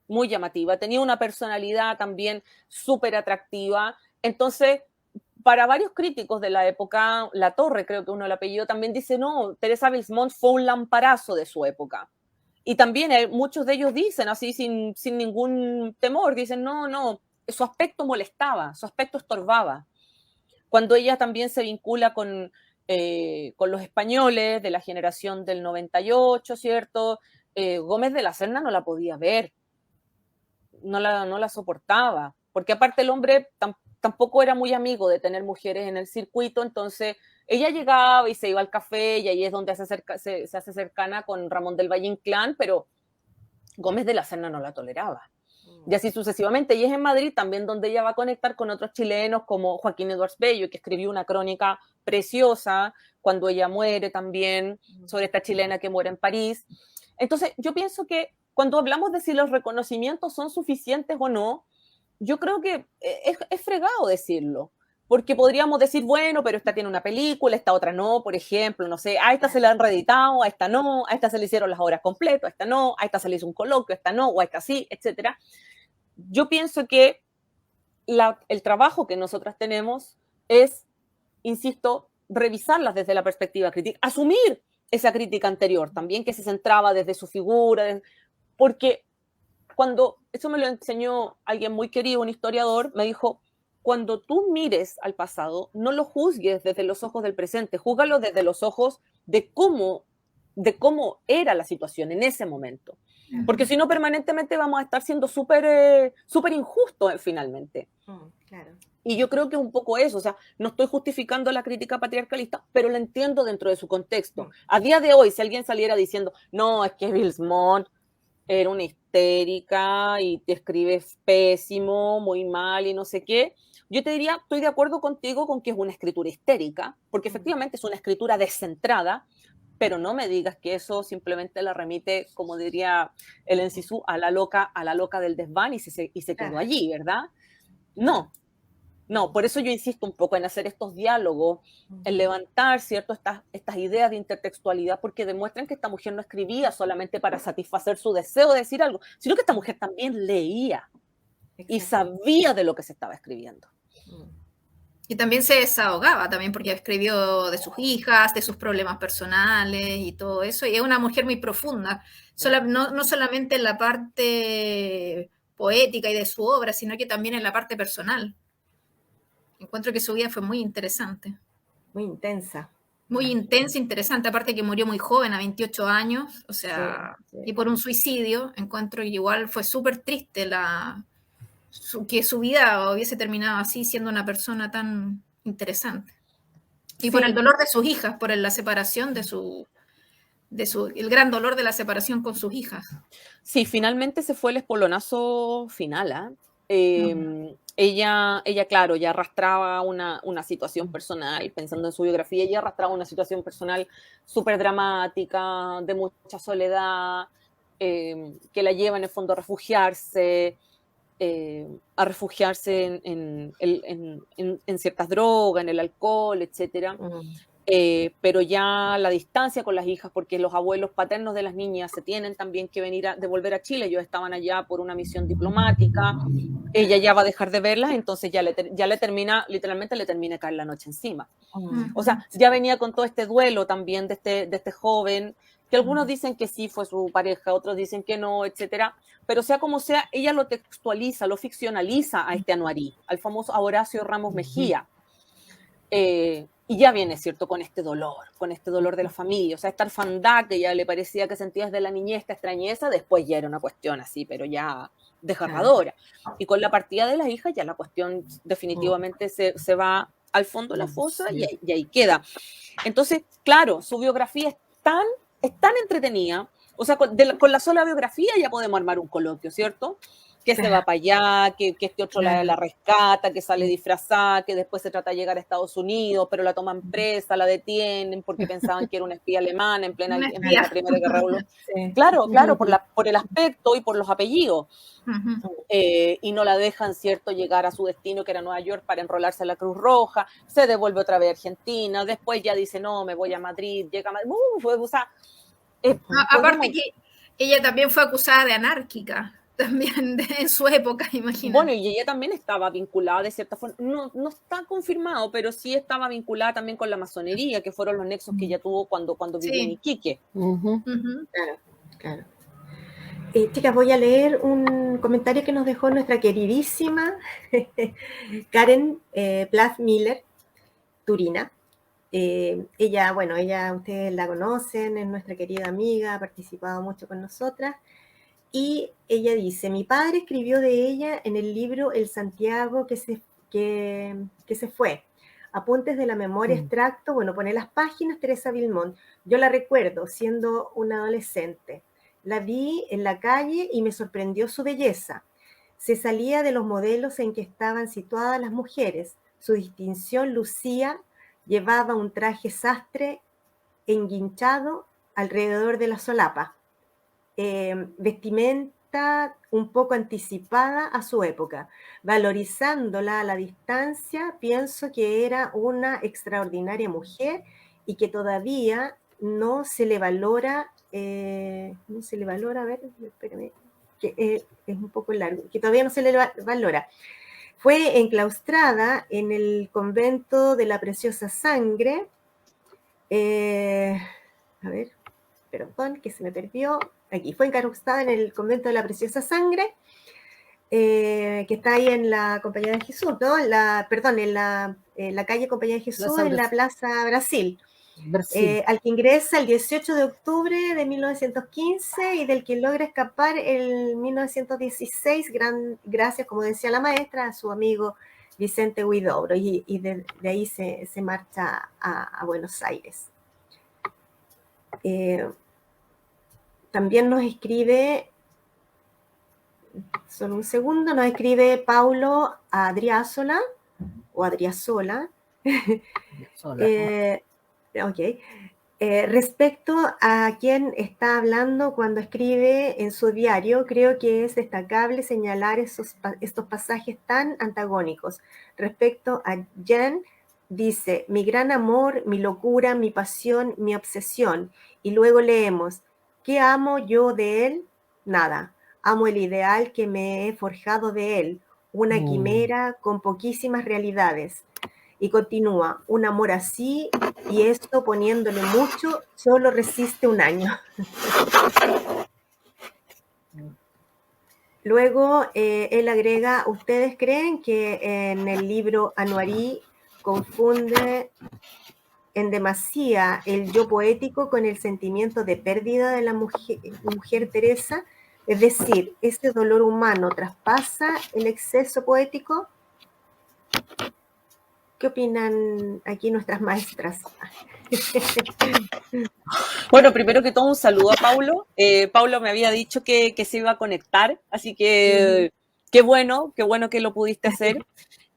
Muy llamativa. Tenía una personalidad también súper atractiva. Entonces, para varios críticos de la época, La Torre, creo que uno el apellido, también dice, no, Teresa Bilsmont fue un lamparazo de su época. Y también muchos de ellos dicen, así sin ningún temor, dicen, no, su aspecto molestaba, su aspecto estorbaba. Cuando ella también se vincula con los españoles de la generación del 98, ¿cierto? Gómez de la Serna no la podía ver, no la soportaba, porque aparte el hombre tampoco era muy amigo de tener mujeres en el circuito, entonces ella llegaba y se iba al café y ahí es donde se hace cercana con Ramón del Valle Inclán, pero Gómez de la Serna no la toleraba. Y así sucesivamente. Y es en Madrid también donde ella va a conectar con otros chilenos como Joaquín Edwards Bello, que escribió una crónica preciosa cuando ella muere también, sobre esta chilena que muere en París. Entonces, yo pienso que cuando hablamos de si los reconocimientos son suficientes o no, yo creo que es fregado decirlo. Porque podríamos decir, bueno, pero esta tiene una película, esta otra no, por ejemplo, no sé, a esta se la han reeditado, a esta no, a esta se le hicieron las horas completas, a esta no, a esta se le hizo un coloquio, a esta no, o a esta sí, etc. Yo pienso que el trabajo que nosotras tenemos es, insisto, revisarlas desde la perspectiva crítica, asumir esa crítica anterior también, que se centraba desde su figura, porque eso me lo enseñó alguien muy querido, un historiador, me dijo, cuando tú mires al pasado, no lo juzgues desde los ojos del presente, júzgalo desde los ojos de cómo era la situación en ese momento. Porque si no, permanentemente vamos a estar siendo súper injustos finalmente. Claro. Y yo creo que es un poco eso, o sea, no estoy justificando la crítica patriarcalista, pero la entiendo dentro de su contexto. A día de hoy, si alguien saliera diciendo, no, es que Bilsmont era una histérica y te escribes pésimo, muy mal y no sé qué, yo te diría, estoy de acuerdo contigo con que es una escritura histérica, porque efectivamente es una escritura descentrada, pero no me digas que eso simplemente la remite, como diría el Encisú, a la loca del desván y se quedó allí, ¿verdad? No, por eso yo insisto un poco en hacer estos diálogos, en levantar, ¿cierto?, estas ideas de intertextualidad, porque demuestran que esta mujer no escribía solamente para satisfacer su deseo de decir algo, sino que esta mujer también leía y sabía de lo que se estaba escribiendo. Y también se desahogaba, también porque escribió de sus hijas, de sus problemas personales y todo eso, y es una mujer muy profunda, no solamente en la parte poética y de su obra, sino que también en la parte personal. Encuentro que su vida fue muy interesante. Muy intensa. Muy intensa, interesante, aparte que murió muy joven, a 28 años, o sea, sí. Y por un suicidio. Encuentro que igual fue súper triste que su vida hubiese terminado así, siendo una persona tan interesante. Y sí. Por el dolor de sus hijas, por la separación el gran dolor de la separación con sus hijas. Sí, finalmente se fue el espolonazo final, Ella, claro, ya arrastraba una situación personal, pensando en su biografía, ella arrastraba una situación personal súper dramática, de mucha soledad, que la lleva en el fondo a refugiarse en ciertas drogas, en el alcohol, etc. Pero ya la distancia con las hijas, porque los abuelos paternos de las niñas se tienen también que devolver a Chile, ellos estaban allá por una misión diplomática, ella ya va a dejar de verlas, entonces literalmente le termina de caer la noche encima. O sea, ya venía con todo este duelo también de este joven, que algunos dicen que sí fue su pareja, otros dicen que no, etcétera, pero sea como sea, ella lo textualiza, lo ficcionaliza a este Anuarí, al famoso Horacio Ramos Mejía. Y ya viene, ¿cierto?, con este dolor de la familia, o sea, esta orfandad que ya le parecía que sentía desde la niñez, esta extrañeza, después ya era una cuestión así, pero ya desgarradora. Y con la partida de las hijas ya la cuestión definitivamente se va al fondo de la fosa y ahí queda. Entonces, claro, su biografía es tan entretenida, o sea, con la sola biografía ya podemos armar un coloquio, ¿cierto? que se va para allá, que este otro Claro. la rescata, que sale disfrazada, que después se trata de llegar a Estados Unidos, pero la toman presa, la detienen porque pensaban que era una espía alemana en plena Primera Guerra Mundial. Sí. Claro, por el aspecto y por los apellidos. Y no la dejan, ¿cierto?, llegar a su destino, que era Nueva York, para enrolarse en la Cruz Roja. Se devuelve otra vez a Argentina. Después ya dice, no, me voy a Madrid. Llega a Madrid. O sea, aparte que ella también fue acusada de anárquica, también en su época, imagínate. Bueno, y ella también estaba vinculada de cierta forma, no está confirmado, pero sí estaba vinculada también con la masonería, que fueron los nexos que ella tuvo cuando vivió en Iquique. Claro. Chicas, voy a leer un comentario que nos dejó nuestra queridísima Karen Plath Miller, Turina. Ella, ustedes la conocen, es nuestra querida amiga, ha participado mucho con nosotras. Y ella dice, mi padre escribió de ella en el libro El Santiago que se fue. Apuntes de la memoria, extracto, pone las páginas, Teresa Vilmont. Yo la recuerdo siendo una adolescente. La vi en la calle y me sorprendió su belleza. Se salía de los modelos en que estaban situadas las mujeres. Su distinción lucía, llevaba un traje sastre enguinchado alrededor de la solapa. Vestimenta un poco anticipada a su época. Valorizándola a la distancia, pienso que era una extraordinaria mujer y que todavía no se le valora, a ver, espérame, que es un poco largo, que todavía no se le valora. Fue enclaustrada en el convento de la Preciosa Sangre, a ver, perdón, que se me perdió. Aquí, fue enclaustrada en el convento de la Preciosa Sangre, que está ahí en la Compañía de Jesús, ¿no? En la calle Compañía de Jesús, en la Plaza Brasil. Al que ingresa el 18 de octubre de 1915 y del que logra escapar el 1916, gracias, como decía la maestra, a su amigo Vicente Huidobro, y de ahí se marcha a Buenos Aires. También nos escribe, solo un segundo, nos escribe Paulo Adriasola, o Adriasola. Respecto a quien está hablando cuando escribe en su diario, creo que es destacable señalar estos pasajes tan antagónicos. Respecto a Jen, dice, mi gran amor, mi locura, mi pasión, mi obsesión. Y luego leemos, ¿qué amo yo de él? Nada. Amo el ideal que me he forjado de él, una quimera con poquísimas realidades. Y continúa, un amor así, y esto poniéndole mucho, solo resiste un año. Luego, él agrega, ¿ustedes creen que en el libro Anuarí confunde en demasía el yo poético con el sentimiento de pérdida de la mujer Teresa? Es decir, ¿este dolor humano traspasa el exceso poético? ¿Qué opinan aquí nuestras maestras? Bueno, primero que todo, un saludo a Paulo. Paulo me había dicho que se iba a conectar, así que qué bueno que lo pudiste hacer.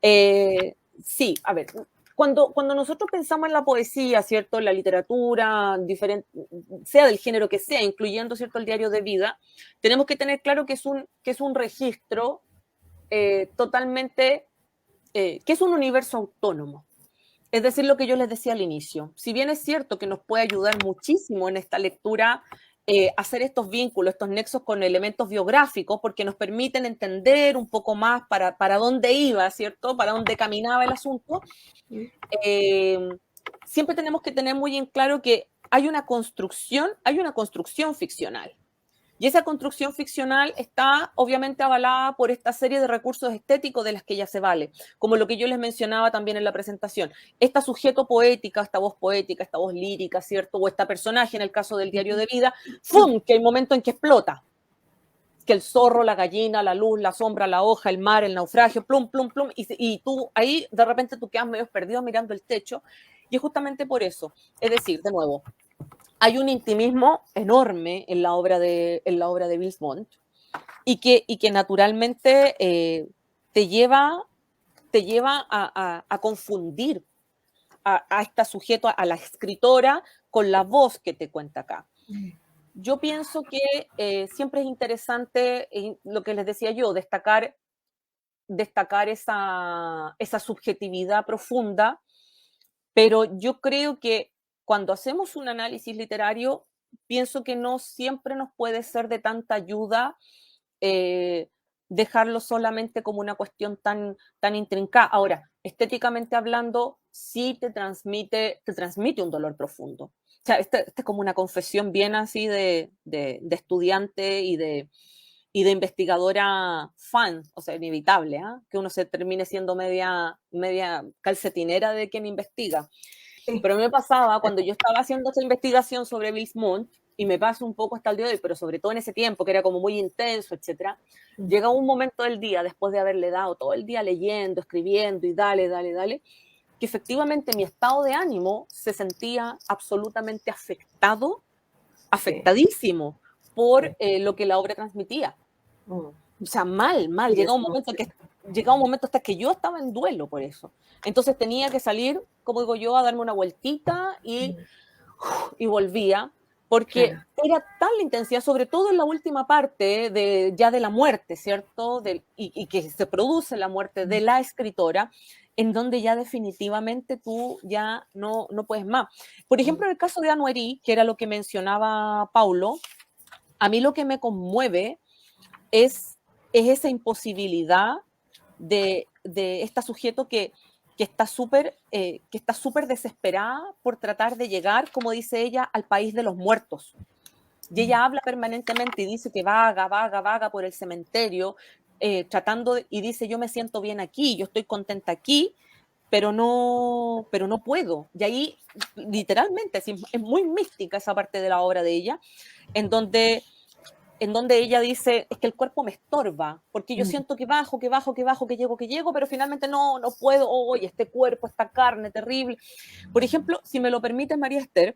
Sí, a ver, cuando nosotros pensamos en la poesía, ¿cierto?, en la literatura, sea del género que sea, incluyendo, ¿cierto?, el diario de vida, tenemos que tener claro que es un registro totalmente, que es un universo autónomo. Es decir, lo que yo les decía al inicio. Si bien es cierto que nos puede ayudar muchísimo en esta lectura hacer estos vínculos, estos nexos con elementos biográficos, porque nos permiten entender un poco más para dónde iba, ¿cierto? Para dónde caminaba el asunto. Siempre tenemos que tener muy en claro que hay una construcción ficcional. Y esa construcción ficcional está obviamente avalada por esta serie de recursos estéticos de las que ella se vale, como lo que yo les mencionaba también en la presentación. Esta sujeto poética, esta voz lírica, ¿cierto? O esta personaje en el caso del diario de vida, ¡fum!, que hay un momento en que explota. Que el zorro, la gallina, la luz, la sombra, la hoja, el mar, el naufragio, plum, plum, plum, y tú ahí de repente tú quedas medio perdido mirando el techo, y es justamente por eso. Es decir, de nuevo, hay un intimismo enorme en la obra de Vilmont, y que naturalmente te lleva a confundir a este sujeto, a la escritora, con la voz que te cuenta acá. Yo pienso que siempre es interesante, lo que les decía yo, destacar esa subjetividad profunda, pero yo creo que cuando hacemos un análisis literario, pienso que no siempre nos puede ser de tanta ayuda dejarlo solamente como una cuestión tan intrincada. Ahora, estéticamente hablando, sí te transmite un dolor profundo. O sea, esta es como una confesión bien así de estudiante y de investigadora fan, o sea, inevitable, ¿eh? Que uno se termine siendo media calcetinera de quien investiga. Pero me pasaba cuando yo estaba haciendo esta investigación sobre Bilsmont, y me pasa un poco hasta el día de hoy, pero sobre todo en ese tiempo, que era como muy intenso, etcétera, llega un momento del día, después de haberle dado todo el día leyendo, escribiendo y dale, que efectivamente mi estado de ánimo se sentía absolutamente afectadísimo por lo que la obra transmitía. O sea, mal. Llegaba un momento hasta que yo estaba en duelo por eso. Entonces tenía que salir, como digo yo, a darme una vueltita y volvía, porque era tal la intensidad, sobre todo en la última parte ya de la muerte, ¿cierto? Y que se produce la muerte de la escritora, en donde ya definitivamente tú ya no puedes más. Por ejemplo, en el caso de Anouary, que era lo que mencionaba Paulo, a mí lo que me conmueve es esa imposibilidad de este sujeto que está súper desesperada por tratar de llegar, como dice ella, al país de los muertos. Y ella habla permanentemente y dice que vaga por el cementerio, y dice, yo me siento bien aquí, yo estoy contenta aquí, pero no puedo. Y ahí, literalmente, es muy mística esa parte de la obra de ella, en donde ella dice, es que el cuerpo me estorba, porque yo siento que bajo, que llego, pero finalmente no puedo, oye, este cuerpo, esta carne terrible. Por ejemplo, si me lo permite, María Esther,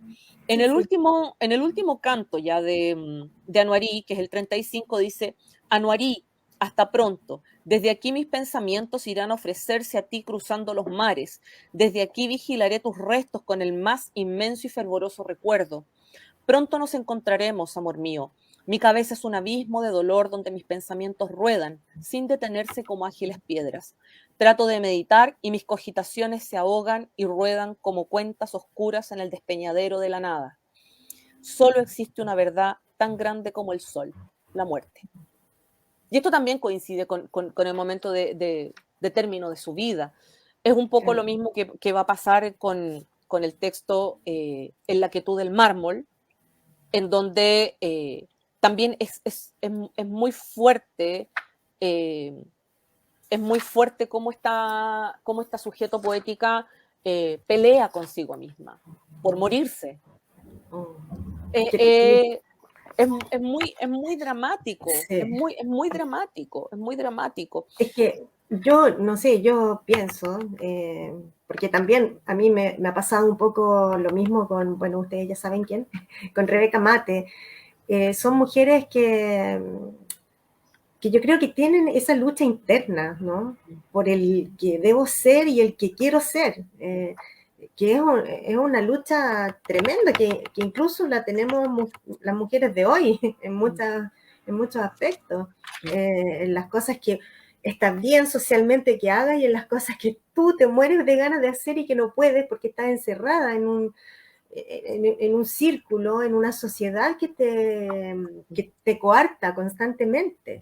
en el último canto ya de Anouary, que es el 35, dice, Anouary, hasta pronto, desde aquí mis pensamientos irán a ofrecerse a ti cruzando los mares, desde aquí vigilaré tus restos con el más inmenso y fervoroso recuerdo. Pronto nos encontraremos, amor mío. Mi cabeza es un abismo de dolor donde mis pensamientos ruedan, sin detenerse como ágiles piedras. Trato de meditar y mis cogitaciones se ahogan y ruedan como cuentas oscuras en el despeñadero de la nada. Solo existe una verdad tan grande como el sol, la muerte. Y esto también coincide con el momento de término de su vida. Es un poco lo mismo que va a pasar con el texto En la quietud del mármol, en donde también es muy fuerte, cómo esta sujeto poética pelea consigo misma por morirse. Es muy dramático, sí. es muy dramático. Es que yo, no sé, yo pienso, porque también a mí me ha pasado un poco lo mismo con, bueno, ustedes ya saben quién, con Rebeca Mate. Son mujeres que yo creo que tienen esa lucha interna, ¿no? Por el que debo ser y el que quiero ser, que es una lucha tremenda, que incluso la tenemos las mujeres de hoy en muchos aspectos, en las cosas que está bien socialmente que hagas y en las cosas que tú te mueres de ganas de hacer y que no puedes porque estás encerrada en un círculo, en una sociedad que te coarta constantemente.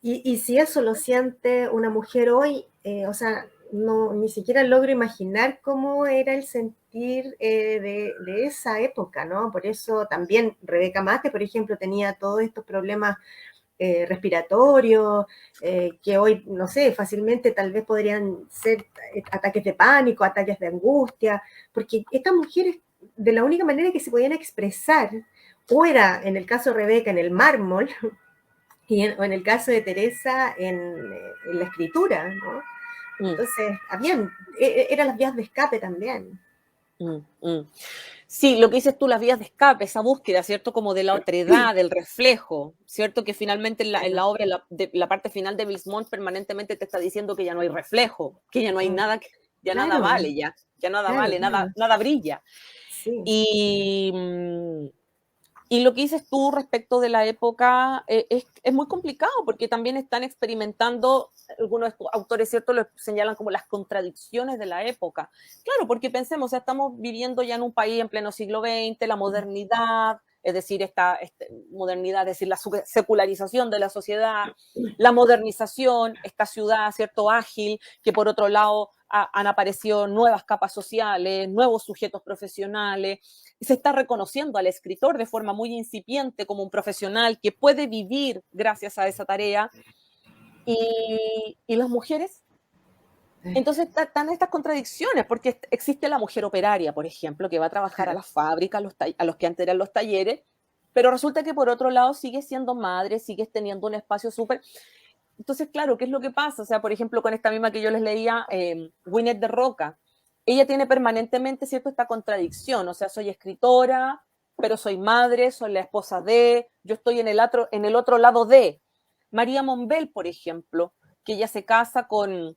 Y si eso lo siente una mujer hoy, o sea, ni siquiera logro imaginar cómo era el sentir de esa época, ¿no? Por eso también Rebeca Mate, por ejemplo, tenía todos estos problemas respiratorios, que hoy, no sé, fácilmente tal vez podrían ser ataques de pánico, ataques de angustia, porque estas mujeres, de la única manera que se podían expresar, o era, en el caso de Rebeca, en el mármol, o en el caso de Teresa, en la escritura, ¿no? Entonces, eran las vías de escape también. Sí, lo que dices tú, las vías de escape, esa búsqueda, ¿cierto? Como de la otredad, del reflejo, ¿cierto? Que finalmente en la obra, la parte final de Bilsmont permanentemente te está diciendo que ya no hay reflejo, que ya no hay nada, ya nada Claro, vale, ya nada claro, vale, claro. nada brilla. Sí. Y lo que dices tú respecto de la época es muy complicado porque también están experimentando, algunos autores, ¿cierto?, lo señalan como las contradicciones de la época. Claro, porque pensemos, o sea, estamos viviendo ya en un país en pleno siglo XX, la modernidad, es decir, esta modernidad, es decir, la secularización de la sociedad, la modernización, esta ciudad, ¿cierto?, ágil, que por otro lado han aparecido nuevas capas sociales, nuevos sujetos profesionales, se está reconociendo al escritor de forma muy incipiente como un profesional que puede vivir gracias a esa tarea. ¿Y las mujeres? Entonces están estas contradicciones, porque existe la mujer operaria, por ejemplo, que va a trabajar a las fábricas, a los que antes eran los talleres, pero resulta que por otro lado sigue siendo madre, sigue teniendo un espacio súper... Entonces, claro, ¿qué es lo que pasa? O sea, por ejemplo, con esta misma que yo les leía, Gwyneth de Roca, ella tiene permanentemente, ¿cierto?, esta contradicción, o sea, soy escritora, pero soy madre, soy la esposa de, yo estoy en el otro lado de. María Monbel, por ejemplo, que ella se casa con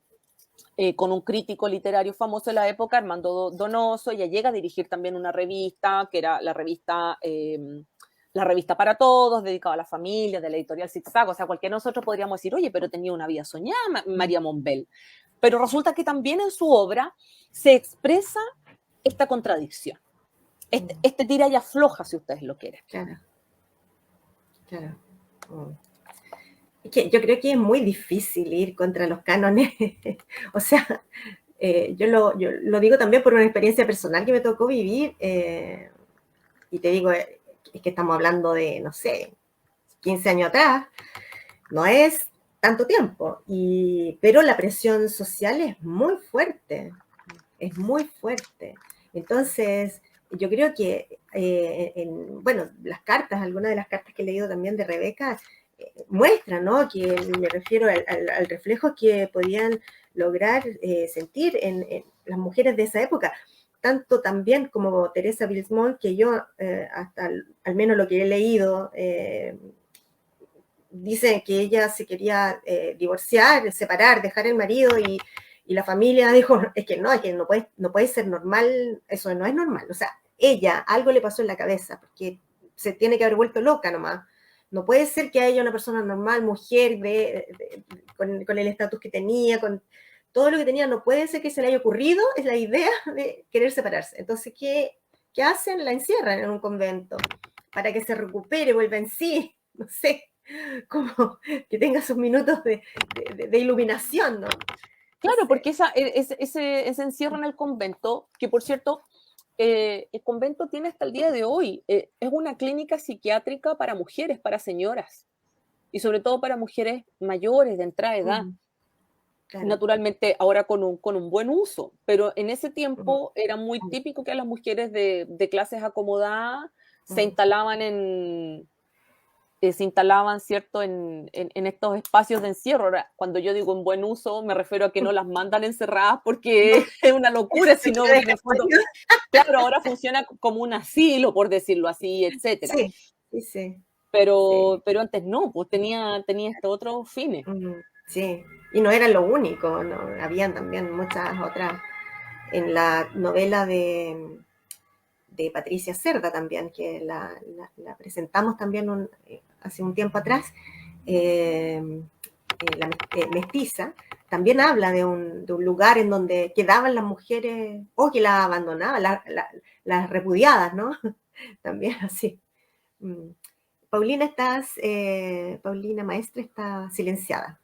un crítico literario famoso de la época, Armando Donoso, ella llega a dirigir también una revista, que era la revista Para Todos, dedicada a la familia, de la editorial Zigzag, o sea, cualquiera de nosotros podríamos decir, oye, pero tenía una vida soñada María Monbel. Pero resulta que también en su obra se expresa esta contradicción, este tira y afloja, si ustedes lo quieren. Claro, claro. Es que yo creo que es muy difícil ir contra los cánones. O sea, yo lo digo también por una experiencia personal que me tocó vivir. Y te digo, es que estamos hablando de, no sé, 15 años atrás. No es tanto tiempo. Pero la presión social es muy fuerte. Es muy fuerte. Entonces, yo creo que, bueno, las cartas, algunas de las cartas que he leído también de Rebeca, muestran, ¿no? Que me refiero al reflejo que podían lograr sentir en las mujeres de esa época. Tanto también como Teresa Bilsmont, que yo, hasta al menos lo que he leído, dice que ella se quería divorciar, separar, dejar el marido y la familia dijo, es que no puede ser normal, eso no es normal. O sea, ella, algo le pasó en la cabeza, porque se tiene que haber vuelto loca nomás. No puede ser que haya una persona normal, mujer, con el estatus que tenía, con todo lo que tenía, no puede ser que se le haya ocurrido, es la idea de querer separarse. Entonces, ¿qué hacen? La encierran en un convento para que se recupere, vuelva en sí, no sé, como que tenga sus minutos de iluminación, ¿no? Claro, porque ese encierro en el convento, que por cierto, el convento tiene hasta el día de hoy, es una clínica psiquiátrica para mujeres, para señoras, y sobre todo para mujeres mayores de entrada edad. Claro. Naturalmente ahora con un buen uso, pero en ese tiempo era muy típico que las mujeres de clases acomodadas se instalaban, ¿cierto?, en estos espacios de encierro. Ahora, cuando yo digo en buen uso, me refiero a que no las mandan encerradas porque es una locura, sino que en el fondo, claro, ahora funciona como un asilo, por decirlo así, etcétera. Sí. Pero antes no, pues tenía estos otros fines. Sí, y no era lo único, ¿no? Habían también muchas otras, en la novela de Patricia Cerda también, que la presentamos también hace un tiempo atrás, la Mestiza, también habla de un lugar en donde quedaban las mujeres, o que las abandonaban, las repudiadas, ¿no? También así. Paulina, Paulina Maestre está silenciada.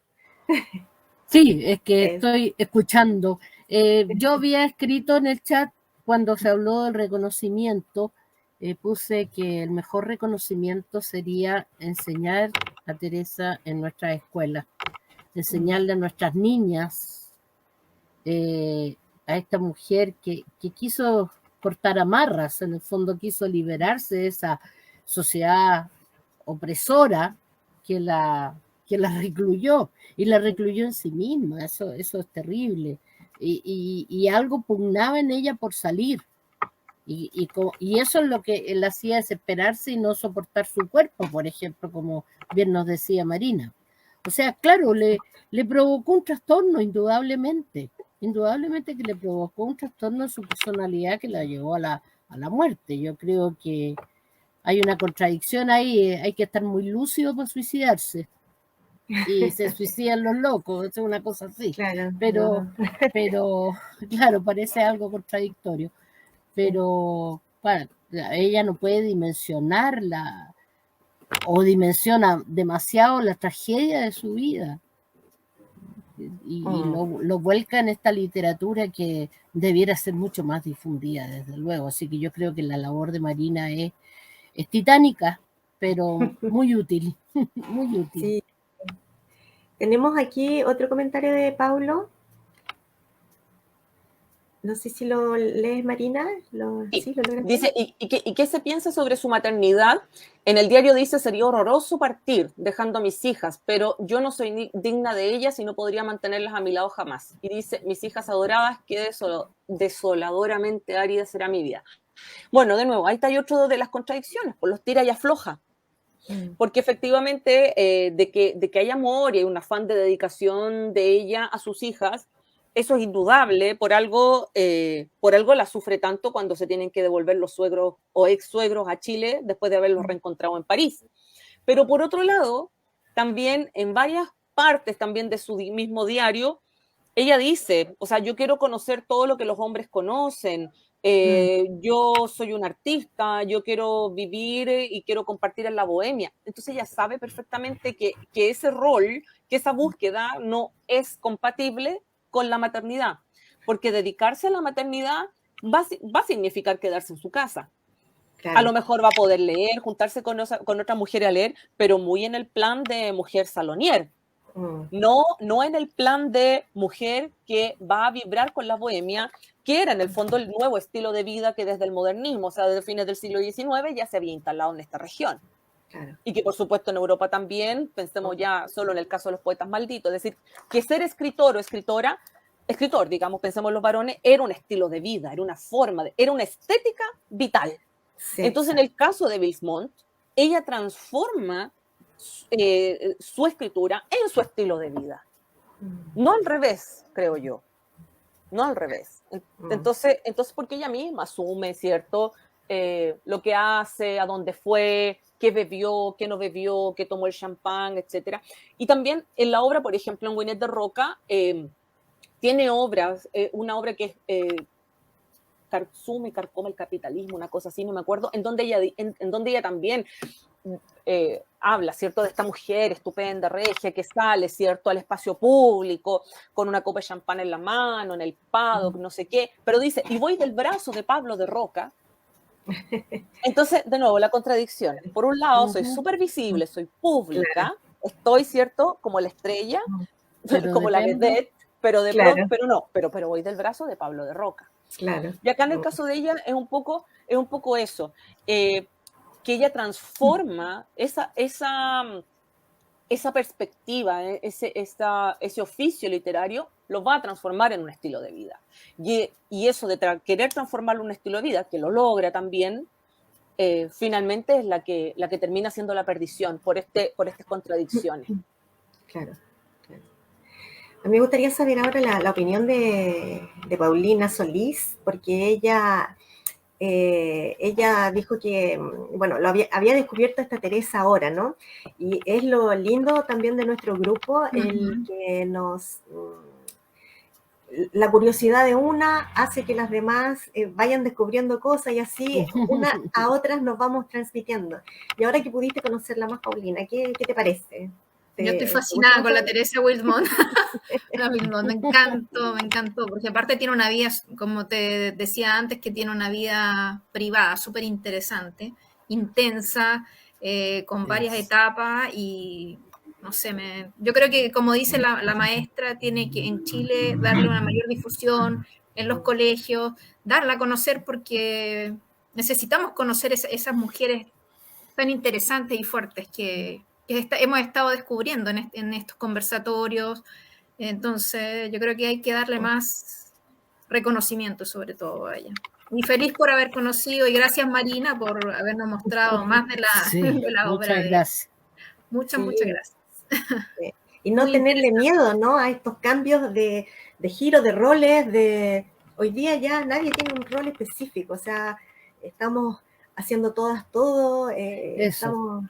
Sí, es que estoy escuchando. Yo había escrito en el chat cuando se habló del reconocimiento, puse que el mejor reconocimiento sería enseñar a Teresa en nuestras escuelas, enseñarle a nuestras niñas, a esta mujer que quiso cortar amarras, en el fondo quiso liberarse de esa sociedad opresora que la recluyó, y la recluyó en sí misma. Eso es terrible, y algo pugnaba en ella por salir, Y eso es lo que la hacía desesperarse y no soportar su cuerpo, por ejemplo, como bien nos decía Marina. O sea, claro, le provocó un trastorno, indudablemente que le provocó un trastorno en su personalidad que la llevó a la muerte. Yo creo que hay una contradicción ahí, hay que estar muy lúcido para suicidarse. Y se suicidan los locos, es una cosa así. Claro, Pero, no. pero claro, parece algo contradictorio. Pero bueno, ella no puede dimensionar o dimensiona demasiado la tragedia de su vida. Y lo vuelca en esta literatura que debiera ser mucho más difundida, desde luego. Así que yo creo que la labor de Marina es titánica, pero muy útil, muy útil. Sí. Tenemos aquí otro comentario de Paulo. No sé si lo lees, Marina. Sí. ¿Lo logras Dice, ¿y qué se piensa sobre su maternidad? En el diario dice, sería horroroso partir dejando a mis hijas, pero yo no soy digna de ellas y no podría mantenerlas a mi lado jamás. Y dice, mis hijas adoradas, qué desoladoramente árida será mi vida. Bueno, de nuevo, ahí está otro de las contradicciones, pues los tira y afloja. Porque efectivamente de que hay amor y hay un afán de dedicación de ella a sus hijas, eso es indudable, por algo la sufre tanto cuando se tienen que devolver los suegros o ex suegros a Chile después de haberlos reencontrado en París. Pero por otro lado, también en varias partes también de su mismo diario, ella dice, o sea, yo quiero conocer todo lo que los hombres conocen, yo soy un artista, yo quiero vivir y quiero compartir en la bohemia. Entonces ella sabe perfectamente que ese rol, que esa búsqueda no es compatible con la maternidad, porque dedicarse a la maternidad va a significar quedarse en su casa. Claro. A lo mejor va a poder leer, juntarse con otra mujer a leer, pero muy en el plan de mujer salonier. No en el plan de mujer que va a vibrar con la bohemia, que era en el fondo el nuevo estilo de vida que desde el modernismo, o sea, desde fines del siglo XIX, ya se había instalado en esta región. Claro. Y que por supuesto en Europa también, pensemos ya solo en el caso de los poetas malditos, es decir, que ser escritor o escritor, digamos, pensemos los varones, era un estilo de vida, era una forma, era una estética vital. Sí, entonces, en el caso de Bilsmont, ella transforma su escritura en su estilo de vida. No al revés, creo yo. No al revés. Entonces porque ella misma asume, ¿cierto? Lo que hace, a dónde fue, qué bebió, qué no bebió, qué tomó el champán, etc. Y también en la obra, por ejemplo, en Winnet de Roca, tiene obras, una obra que es Sume, Carcoma el capitalismo, una cosa así, no me acuerdo, en donde ella también habla, ¿cierto?, de esta mujer estupenda, regia, que sale, ¿cierto?, al espacio público, con una copa de champán en la mano, en el paddock, no sé qué, pero dice, y voy del brazo de Pablo de Roca. Entonces, de nuevo, la contradicción. Por un lado, soy súper visible, soy pública, estoy, ¿cierto?, como la estrella, como la vedette, pero pero voy del brazo de Pablo de Roca. Claro. Y acá en el caso de ella es un poco eso, que ella transforma esa perspectiva, ese oficio literario, lo va a transformar en un estilo de vida. Y eso de querer transformarlo en un estilo de vida, que lo logra también, finalmente es la que termina siendo la perdición por estas contradicciones. Claro. A mí me gustaría saber ahora la opinión de Paulina Solís, porque ella dijo que, bueno, había descubierto esta Teresa ahora, ¿no? Y es lo lindo también de nuestro grupo, el que la curiosidad de una hace que las demás vayan descubriendo cosas y así una a otras nos vamos transmitiendo. Y ahora que pudiste conocerla más, Paulina, ¿qué te parece? Yo estoy fascinada con la Teresa Bilsmont. Me encantó, porque aparte tiene una vida, como te decía antes, que tiene una vida privada súper interesante, intensa, con varias etapas y no sé, yo creo que como dice la maestra, tiene que en Chile darle una mayor difusión en los colegios, darla a conocer porque necesitamos conocer esas mujeres tan interesantes y fuertes que hemos estado descubriendo en estos conversatorios. Entonces, yo creo que hay que darle más reconocimiento, sobre todo a ella. Y feliz por haber conocido, y gracias Marina por habernos mostrado más de Sí, de la obra. muchas gracias. Muchas, Sí. muchas gracias. Sí. Y no tenerle miedo, ¿no? A estos cambios de giro de roles, hoy día ya nadie tiene un rol específico, o sea, estamos haciendo todas todo, Eso.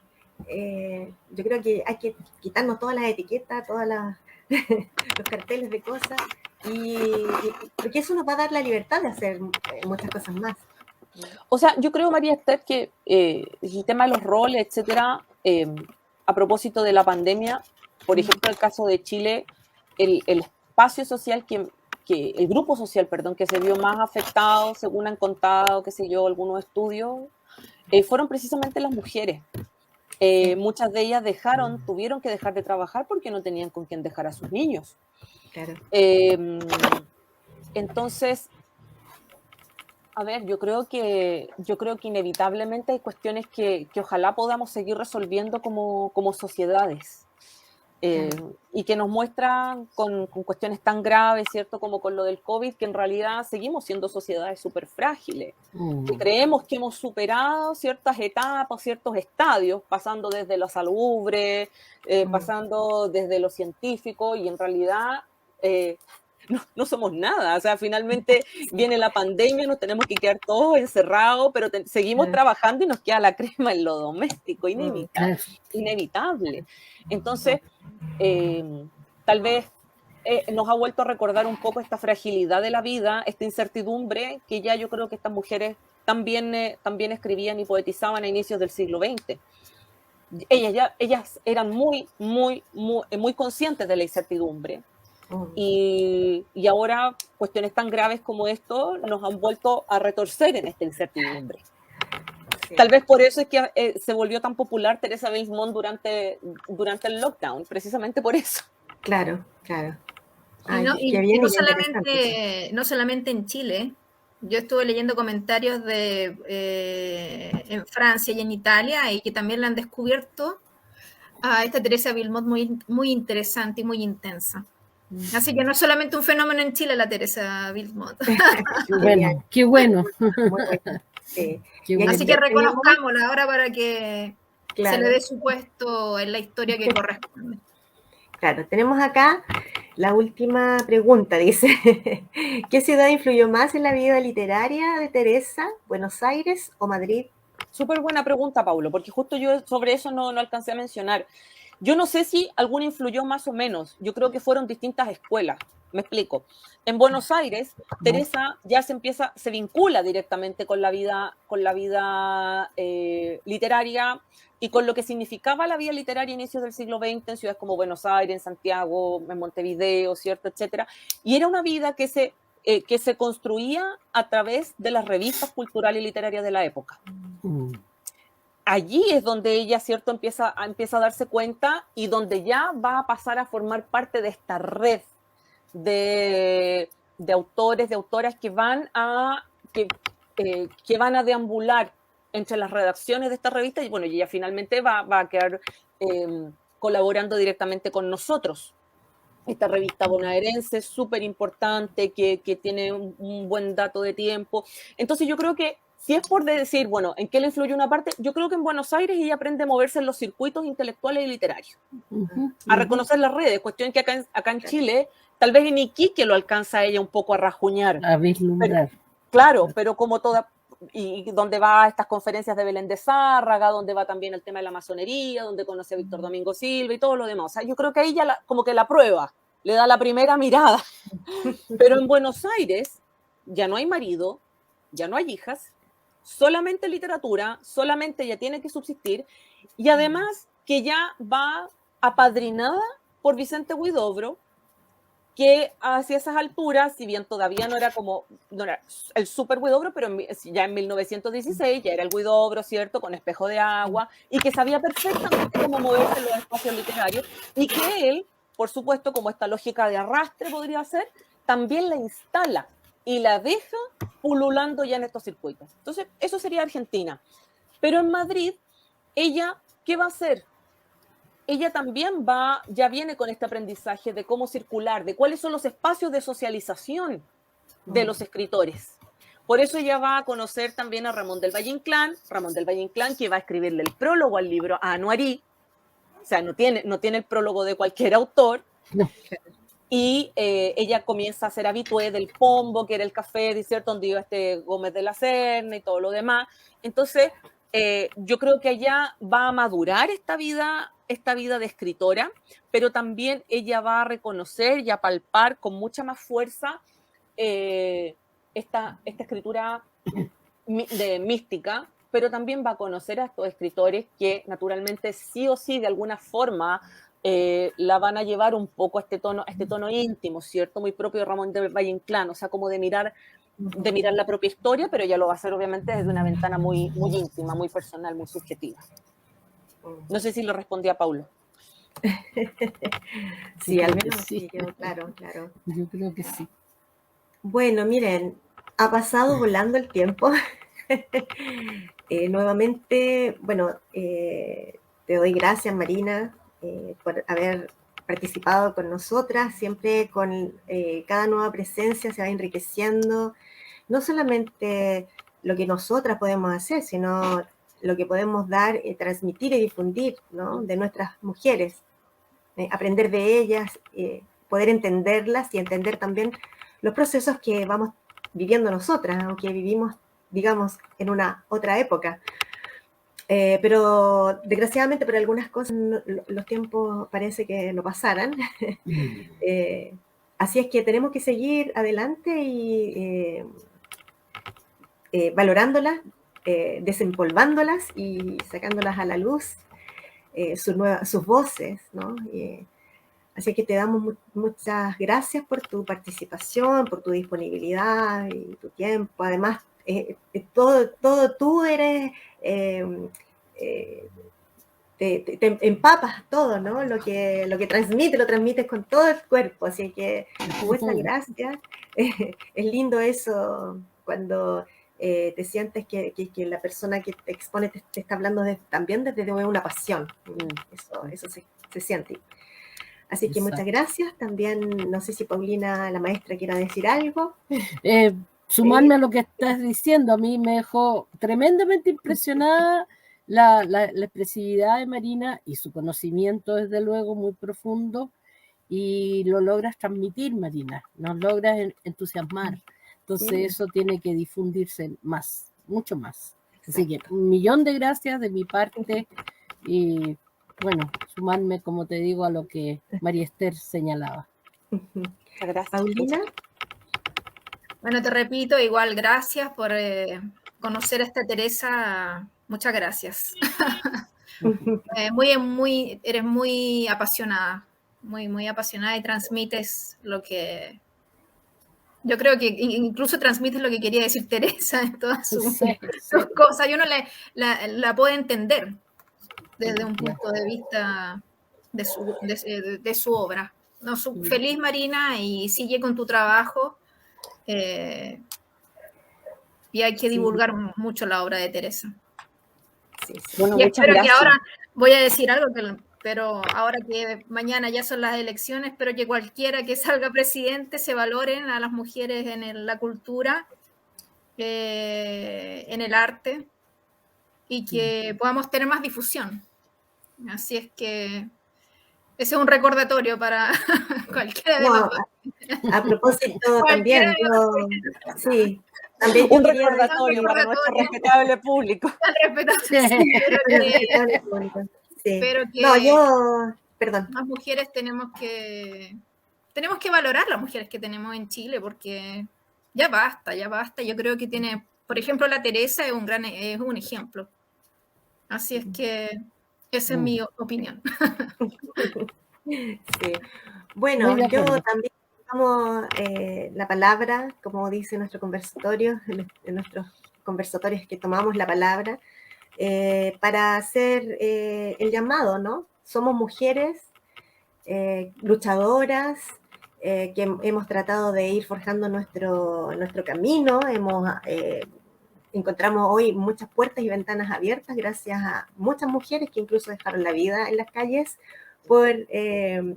yo creo que hay que quitarnos todas las etiquetas, los carteles de cosas, porque eso nos va a dar la libertad de hacer muchas cosas más. O sea, yo creo, María Esther, que el tema de los roles, etcétera, a propósito de la pandemia, por ejemplo, el caso de Chile, el espacio social el grupo social, perdón, que se vio más afectado, según han contado, qué sé yo, algunos estudios, fueron precisamente las mujeres. Muchas de ellas tuvieron que dejar de trabajar porque no tenían con quién dejar a sus niños. Claro. Entonces, a ver, yo creo que inevitablemente hay cuestiones que ojalá podamos seguir resolviendo como sociedades. Y que nos muestran con cuestiones tan graves, ¿cierto? Como con lo del COVID, que en realidad seguimos siendo sociedades súper frágiles. Que creemos que hemos superado ciertas etapas, ciertos estadios, pasando desde lo salubre, pasando desde lo científico, y en realidad no somos nada. O sea, finalmente viene la pandemia, nos tenemos que quedar todos encerrados, pero seguimos trabajando y nos queda la crema en lo doméstico, inevitable. Entonces, tal vez nos ha vuelto a recordar un poco esta fragilidad de la vida, esta incertidumbre que ya yo creo que estas mujeres también escribían y poetizaban a inicios del siglo XX. Ellas eran muy conscientes de la incertidumbre. Y ahora cuestiones tan graves como esto nos han vuelto a retorcer en esta incertidumbre. Sí. Tal vez por eso es que se volvió tan popular Teresa Bilsmont durante el lockdown, precisamente por eso. Claro, claro. Ay, y no solamente en Chile. Yo estuve leyendo comentarios en Francia y en Italia, y que también la han descubierto a esta Teresa Bilsmont muy interesante y muy intensa. Así que no es solamente un fenómeno en Chile la Teresa Bilsmont. Qué bueno. Sí. Así que reconozcámosla ahora para que se le dé su puesto en la historia que corresponde. Claro, tenemos acá la última pregunta, dice, ¿qué ciudad influyó más en la vida literaria de Teresa, Buenos Aires o Madrid? Súper buena pregunta, Paulo, porque justo yo sobre eso no alcancé a mencionar. Yo no sé si alguna influyó más o menos, yo creo que fueron distintas escuelas, me explico. En Buenos Aires, Teresa ya se vincula directamente con la vida literaria y con lo que significaba la vida literaria a inicios del siglo XX en ciudades como Buenos Aires, en Santiago, en Montevideo, ¿cierto?, etcétera. Y era una vida que se construía a través de las revistas culturales y literarias de la época. Allí es donde ella, ¿cierto?, empieza a darse cuenta, y donde ya va a pasar a formar parte de esta red de autores, de autoras que van a deambular entre las redacciones de esta revista, y bueno, ella finalmente va a quedar colaborando directamente con nosotros. Esta revista bonaerense súper importante, que tiene un buen dato de tiempo. Entonces yo creo que, si es por decir, bueno, ¿en qué le influye una parte? Yo creo que en Buenos Aires ella aprende a moverse en los circuitos intelectuales y literarios, a reconocer las redes, cuestión que acá en Chile, tal vez en Iquique lo alcanza ella un poco a rajuñar. A vislumbrar. Claro, pero como toda, y donde va a estas conferencias de Belén de Zárraga, donde va también el tema de la masonería, donde conoce a Víctor Domingo Silva y todo lo demás. O sea, yo creo que ahí ya como que la prueba, le da la primera mirada. Pero en Buenos Aires ya no hay marido, ya no hay hijas, solamente literatura, solamente ella tiene que subsistir, y además que ya va apadrinada por Vicente Huidobro, que hacia esas alturas, si bien todavía no era el super Huidobro, pero ya en 1916 ya era el Huidobro, ¿cierto?, con Espejo de Agua, y que sabía perfectamente cómo moverse en los espacios literarios, y que él, por supuesto, como esta lógica de arrastre podría ser, también la instala y la deja pululando ya en estos circuitos. Entonces, eso sería Argentina. Pero en Madrid, ella, ¿qué va a hacer? Ella también ya viene con este aprendizaje de cómo circular, de cuáles son los espacios de socialización de los escritores. Por eso ella va a conocer también a Ramón del Valle Inclán que va a escribirle el prólogo al libro a Anuarí, o sea, no tiene el prólogo de cualquier autor, No. Y ella comienza a ser habitué del Pombo, que era el café, ¿cierto?, donde iba Gómez de la Serna y todo lo demás. Entonces, yo creo que ella va a madurar esta vida de escritora, pero también ella va a reconocer y a palpar con mucha más fuerza esta escritura mística, pero también va a conocer a estos escritores que naturalmente sí o sí de alguna forma la van a llevar un poco a este tono íntimo, ¿cierto? Muy propio de Ramón del Valle Inclán, o sea, como de mirar la propia historia, pero ella lo va a hacer obviamente desde una ventana muy, muy íntima, muy personal, muy subjetiva. No sé si lo respondí a Paulo. Sí, al menos sí, claro. Yo creo que sí. Bueno, miren, ha pasado volando el tiempo. Nuevamente, bueno, te doy gracias, Marina, por haber participado con nosotras. Siempre con cada nueva presencia se va enriqueciendo, no solamente lo que nosotras podemos hacer, sino lo que podemos dar, transmitir y difundir, ¿no?, de nuestras mujeres, aprender de ellas, poder entenderlas y entender también los procesos que vamos viviendo nosotras, aunque vivimos, digamos, en una otra época. Pero desgraciadamente por algunas cosas los tiempos parece que no pasaran. Así es que tenemos que seguir adelante y valorándolas, desempolvándolas y sacándolas a la luz, sus voces, ¿no? Así que te damos muchas gracias por tu participación, por tu disponibilidad y tu tiempo. Además, todo tú eres, te empapas todo, ¿no? Lo que transmites, lo transmites con todo el cuerpo. Así que muchas gracias. Es lindo eso cuando te sientes que la persona que te expone te está hablando también desde una pasión. Eso se siente. Así que muchas gracias. También no sé si Paulina, la maestra, quiera decir algo. Sumarme a lo que estás diciendo, a mí me dejó tremendamente impresionada la expresividad de Marina y su conocimiento, desde luego, muy profundo, y lo logras transmitir, Marina, nos logras entusiasmar. Entonces eso tiene que difundirse más, mucho más. Así que 1.000.000 de gracias de mi parte y bueno, sumarme, como te digo, a lo que María Esther señalaba. Gracias. Paulina. Bueno, te repito, igual gracias por conocer a esta Teresa. Muchas gracias. Eres muy apasionada, muy apasionada y transmites lo que... Yo creo que incluso transmites lo que quería decir Teresa en todas sus cosas. Yo no la puedo entender desde un punto de vista de su obra. No, feliz, Marina, y sigue con tu trabajo. Y hay que divulgar mucho la obra de Teresa. Bueno, y espero que ahora, voy a decir algo, pero ahora que mañana ya son las elecciones, espero que cualquiera que salga presidente se valoren a las mujeres en la cultura, en el arte, y que podamos tener más difusión. Así es que ese es un recordatorio para cualquiera de los... A propósito, también, sí, también un recordatorio para nuestro respetable público. Pero que perdón. Las mujeres tenemos que valorar las mujeres que tenemos en Chile, porque ya basta. Yo creo que tiene, por ejemplo, la Teresa es un ejemplo. Así es que esa es mi opinión. Sí. Bueno, yo también tomo la palabra, como dice nuestro conversatorio, en nuestros conversatorios que tomamos la palabra, para hacer el llamado, ¿no? Somos mujeres luchadoras, que hemos tratado de ir forjando nuestro camino, encontramos hoy muchas puertas y ventanas abiertas gracias a muchas mujeres que incluso dejaron la vida en las calles por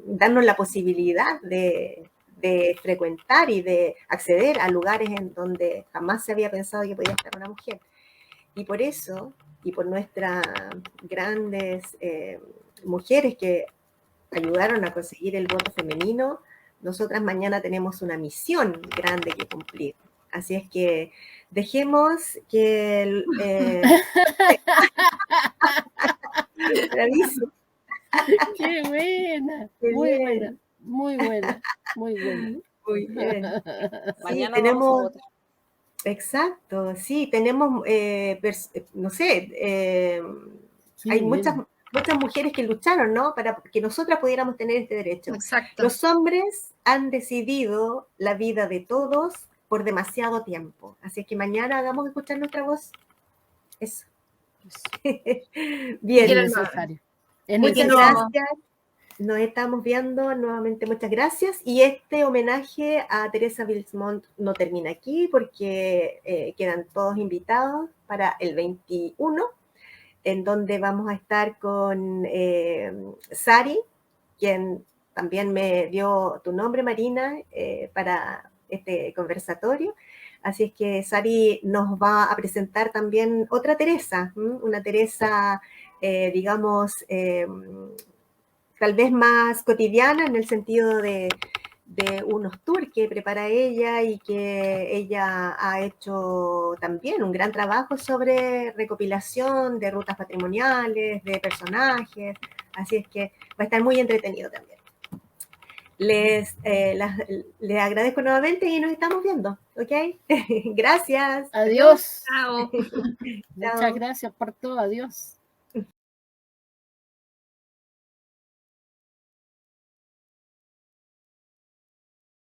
darnos la posibilidad de de frecuentar y de acceder a lugares en donde jamás se había pensado que podía estar una mujer. Y por eso, y por nuestras grandes mujeres que ayudaron a conseguir el voto femenino, nosotras mañana tenemos una misión grande que cumplir. Así es que dejemos que bravísimo. ¡Qué buena! Qué Muy bien. buena, muy buena, muy buena. Muy bien. Sí, Mañana tenemos, vamos a votar. exacto, sí, tenemos, no sé, Qué hay bien. muchas mujeres que lucharon, ¿no? Para que nosotras pudiéramos tener este derecho. Exacto. Los hombres han decidido la vida de todos por demasiado tiempo. Así es que mañana hagamos escuchar nuestra voz. Eso. Es Bien, necesario. Es muchas necesario. gracias. Nos estamos viendo nuevamente, muchas gracias. Y este homenaje a Teresa Bilsmont no termina aquí porque quedan todos invitados para el 21, en donde vamos a estar con Sari, quien también me dio tu nombre, Marina, para este conversatorio. Así es que Sari nos va a presentar también otra Teresa, una Teresa, digamos, tal vez más cotidiana en el sentido de unos tours que prepara ella y que ella ha hecho también un gran trabajo sobre recopilación de rutas patrimoniales, de personajes, así es que va a estar muy entretenido también. Les agradezco nuevamente y nos estamos viendo, ¿ok? Gracias. Adiós. Chao. Muchas gracias por todo. Adiós.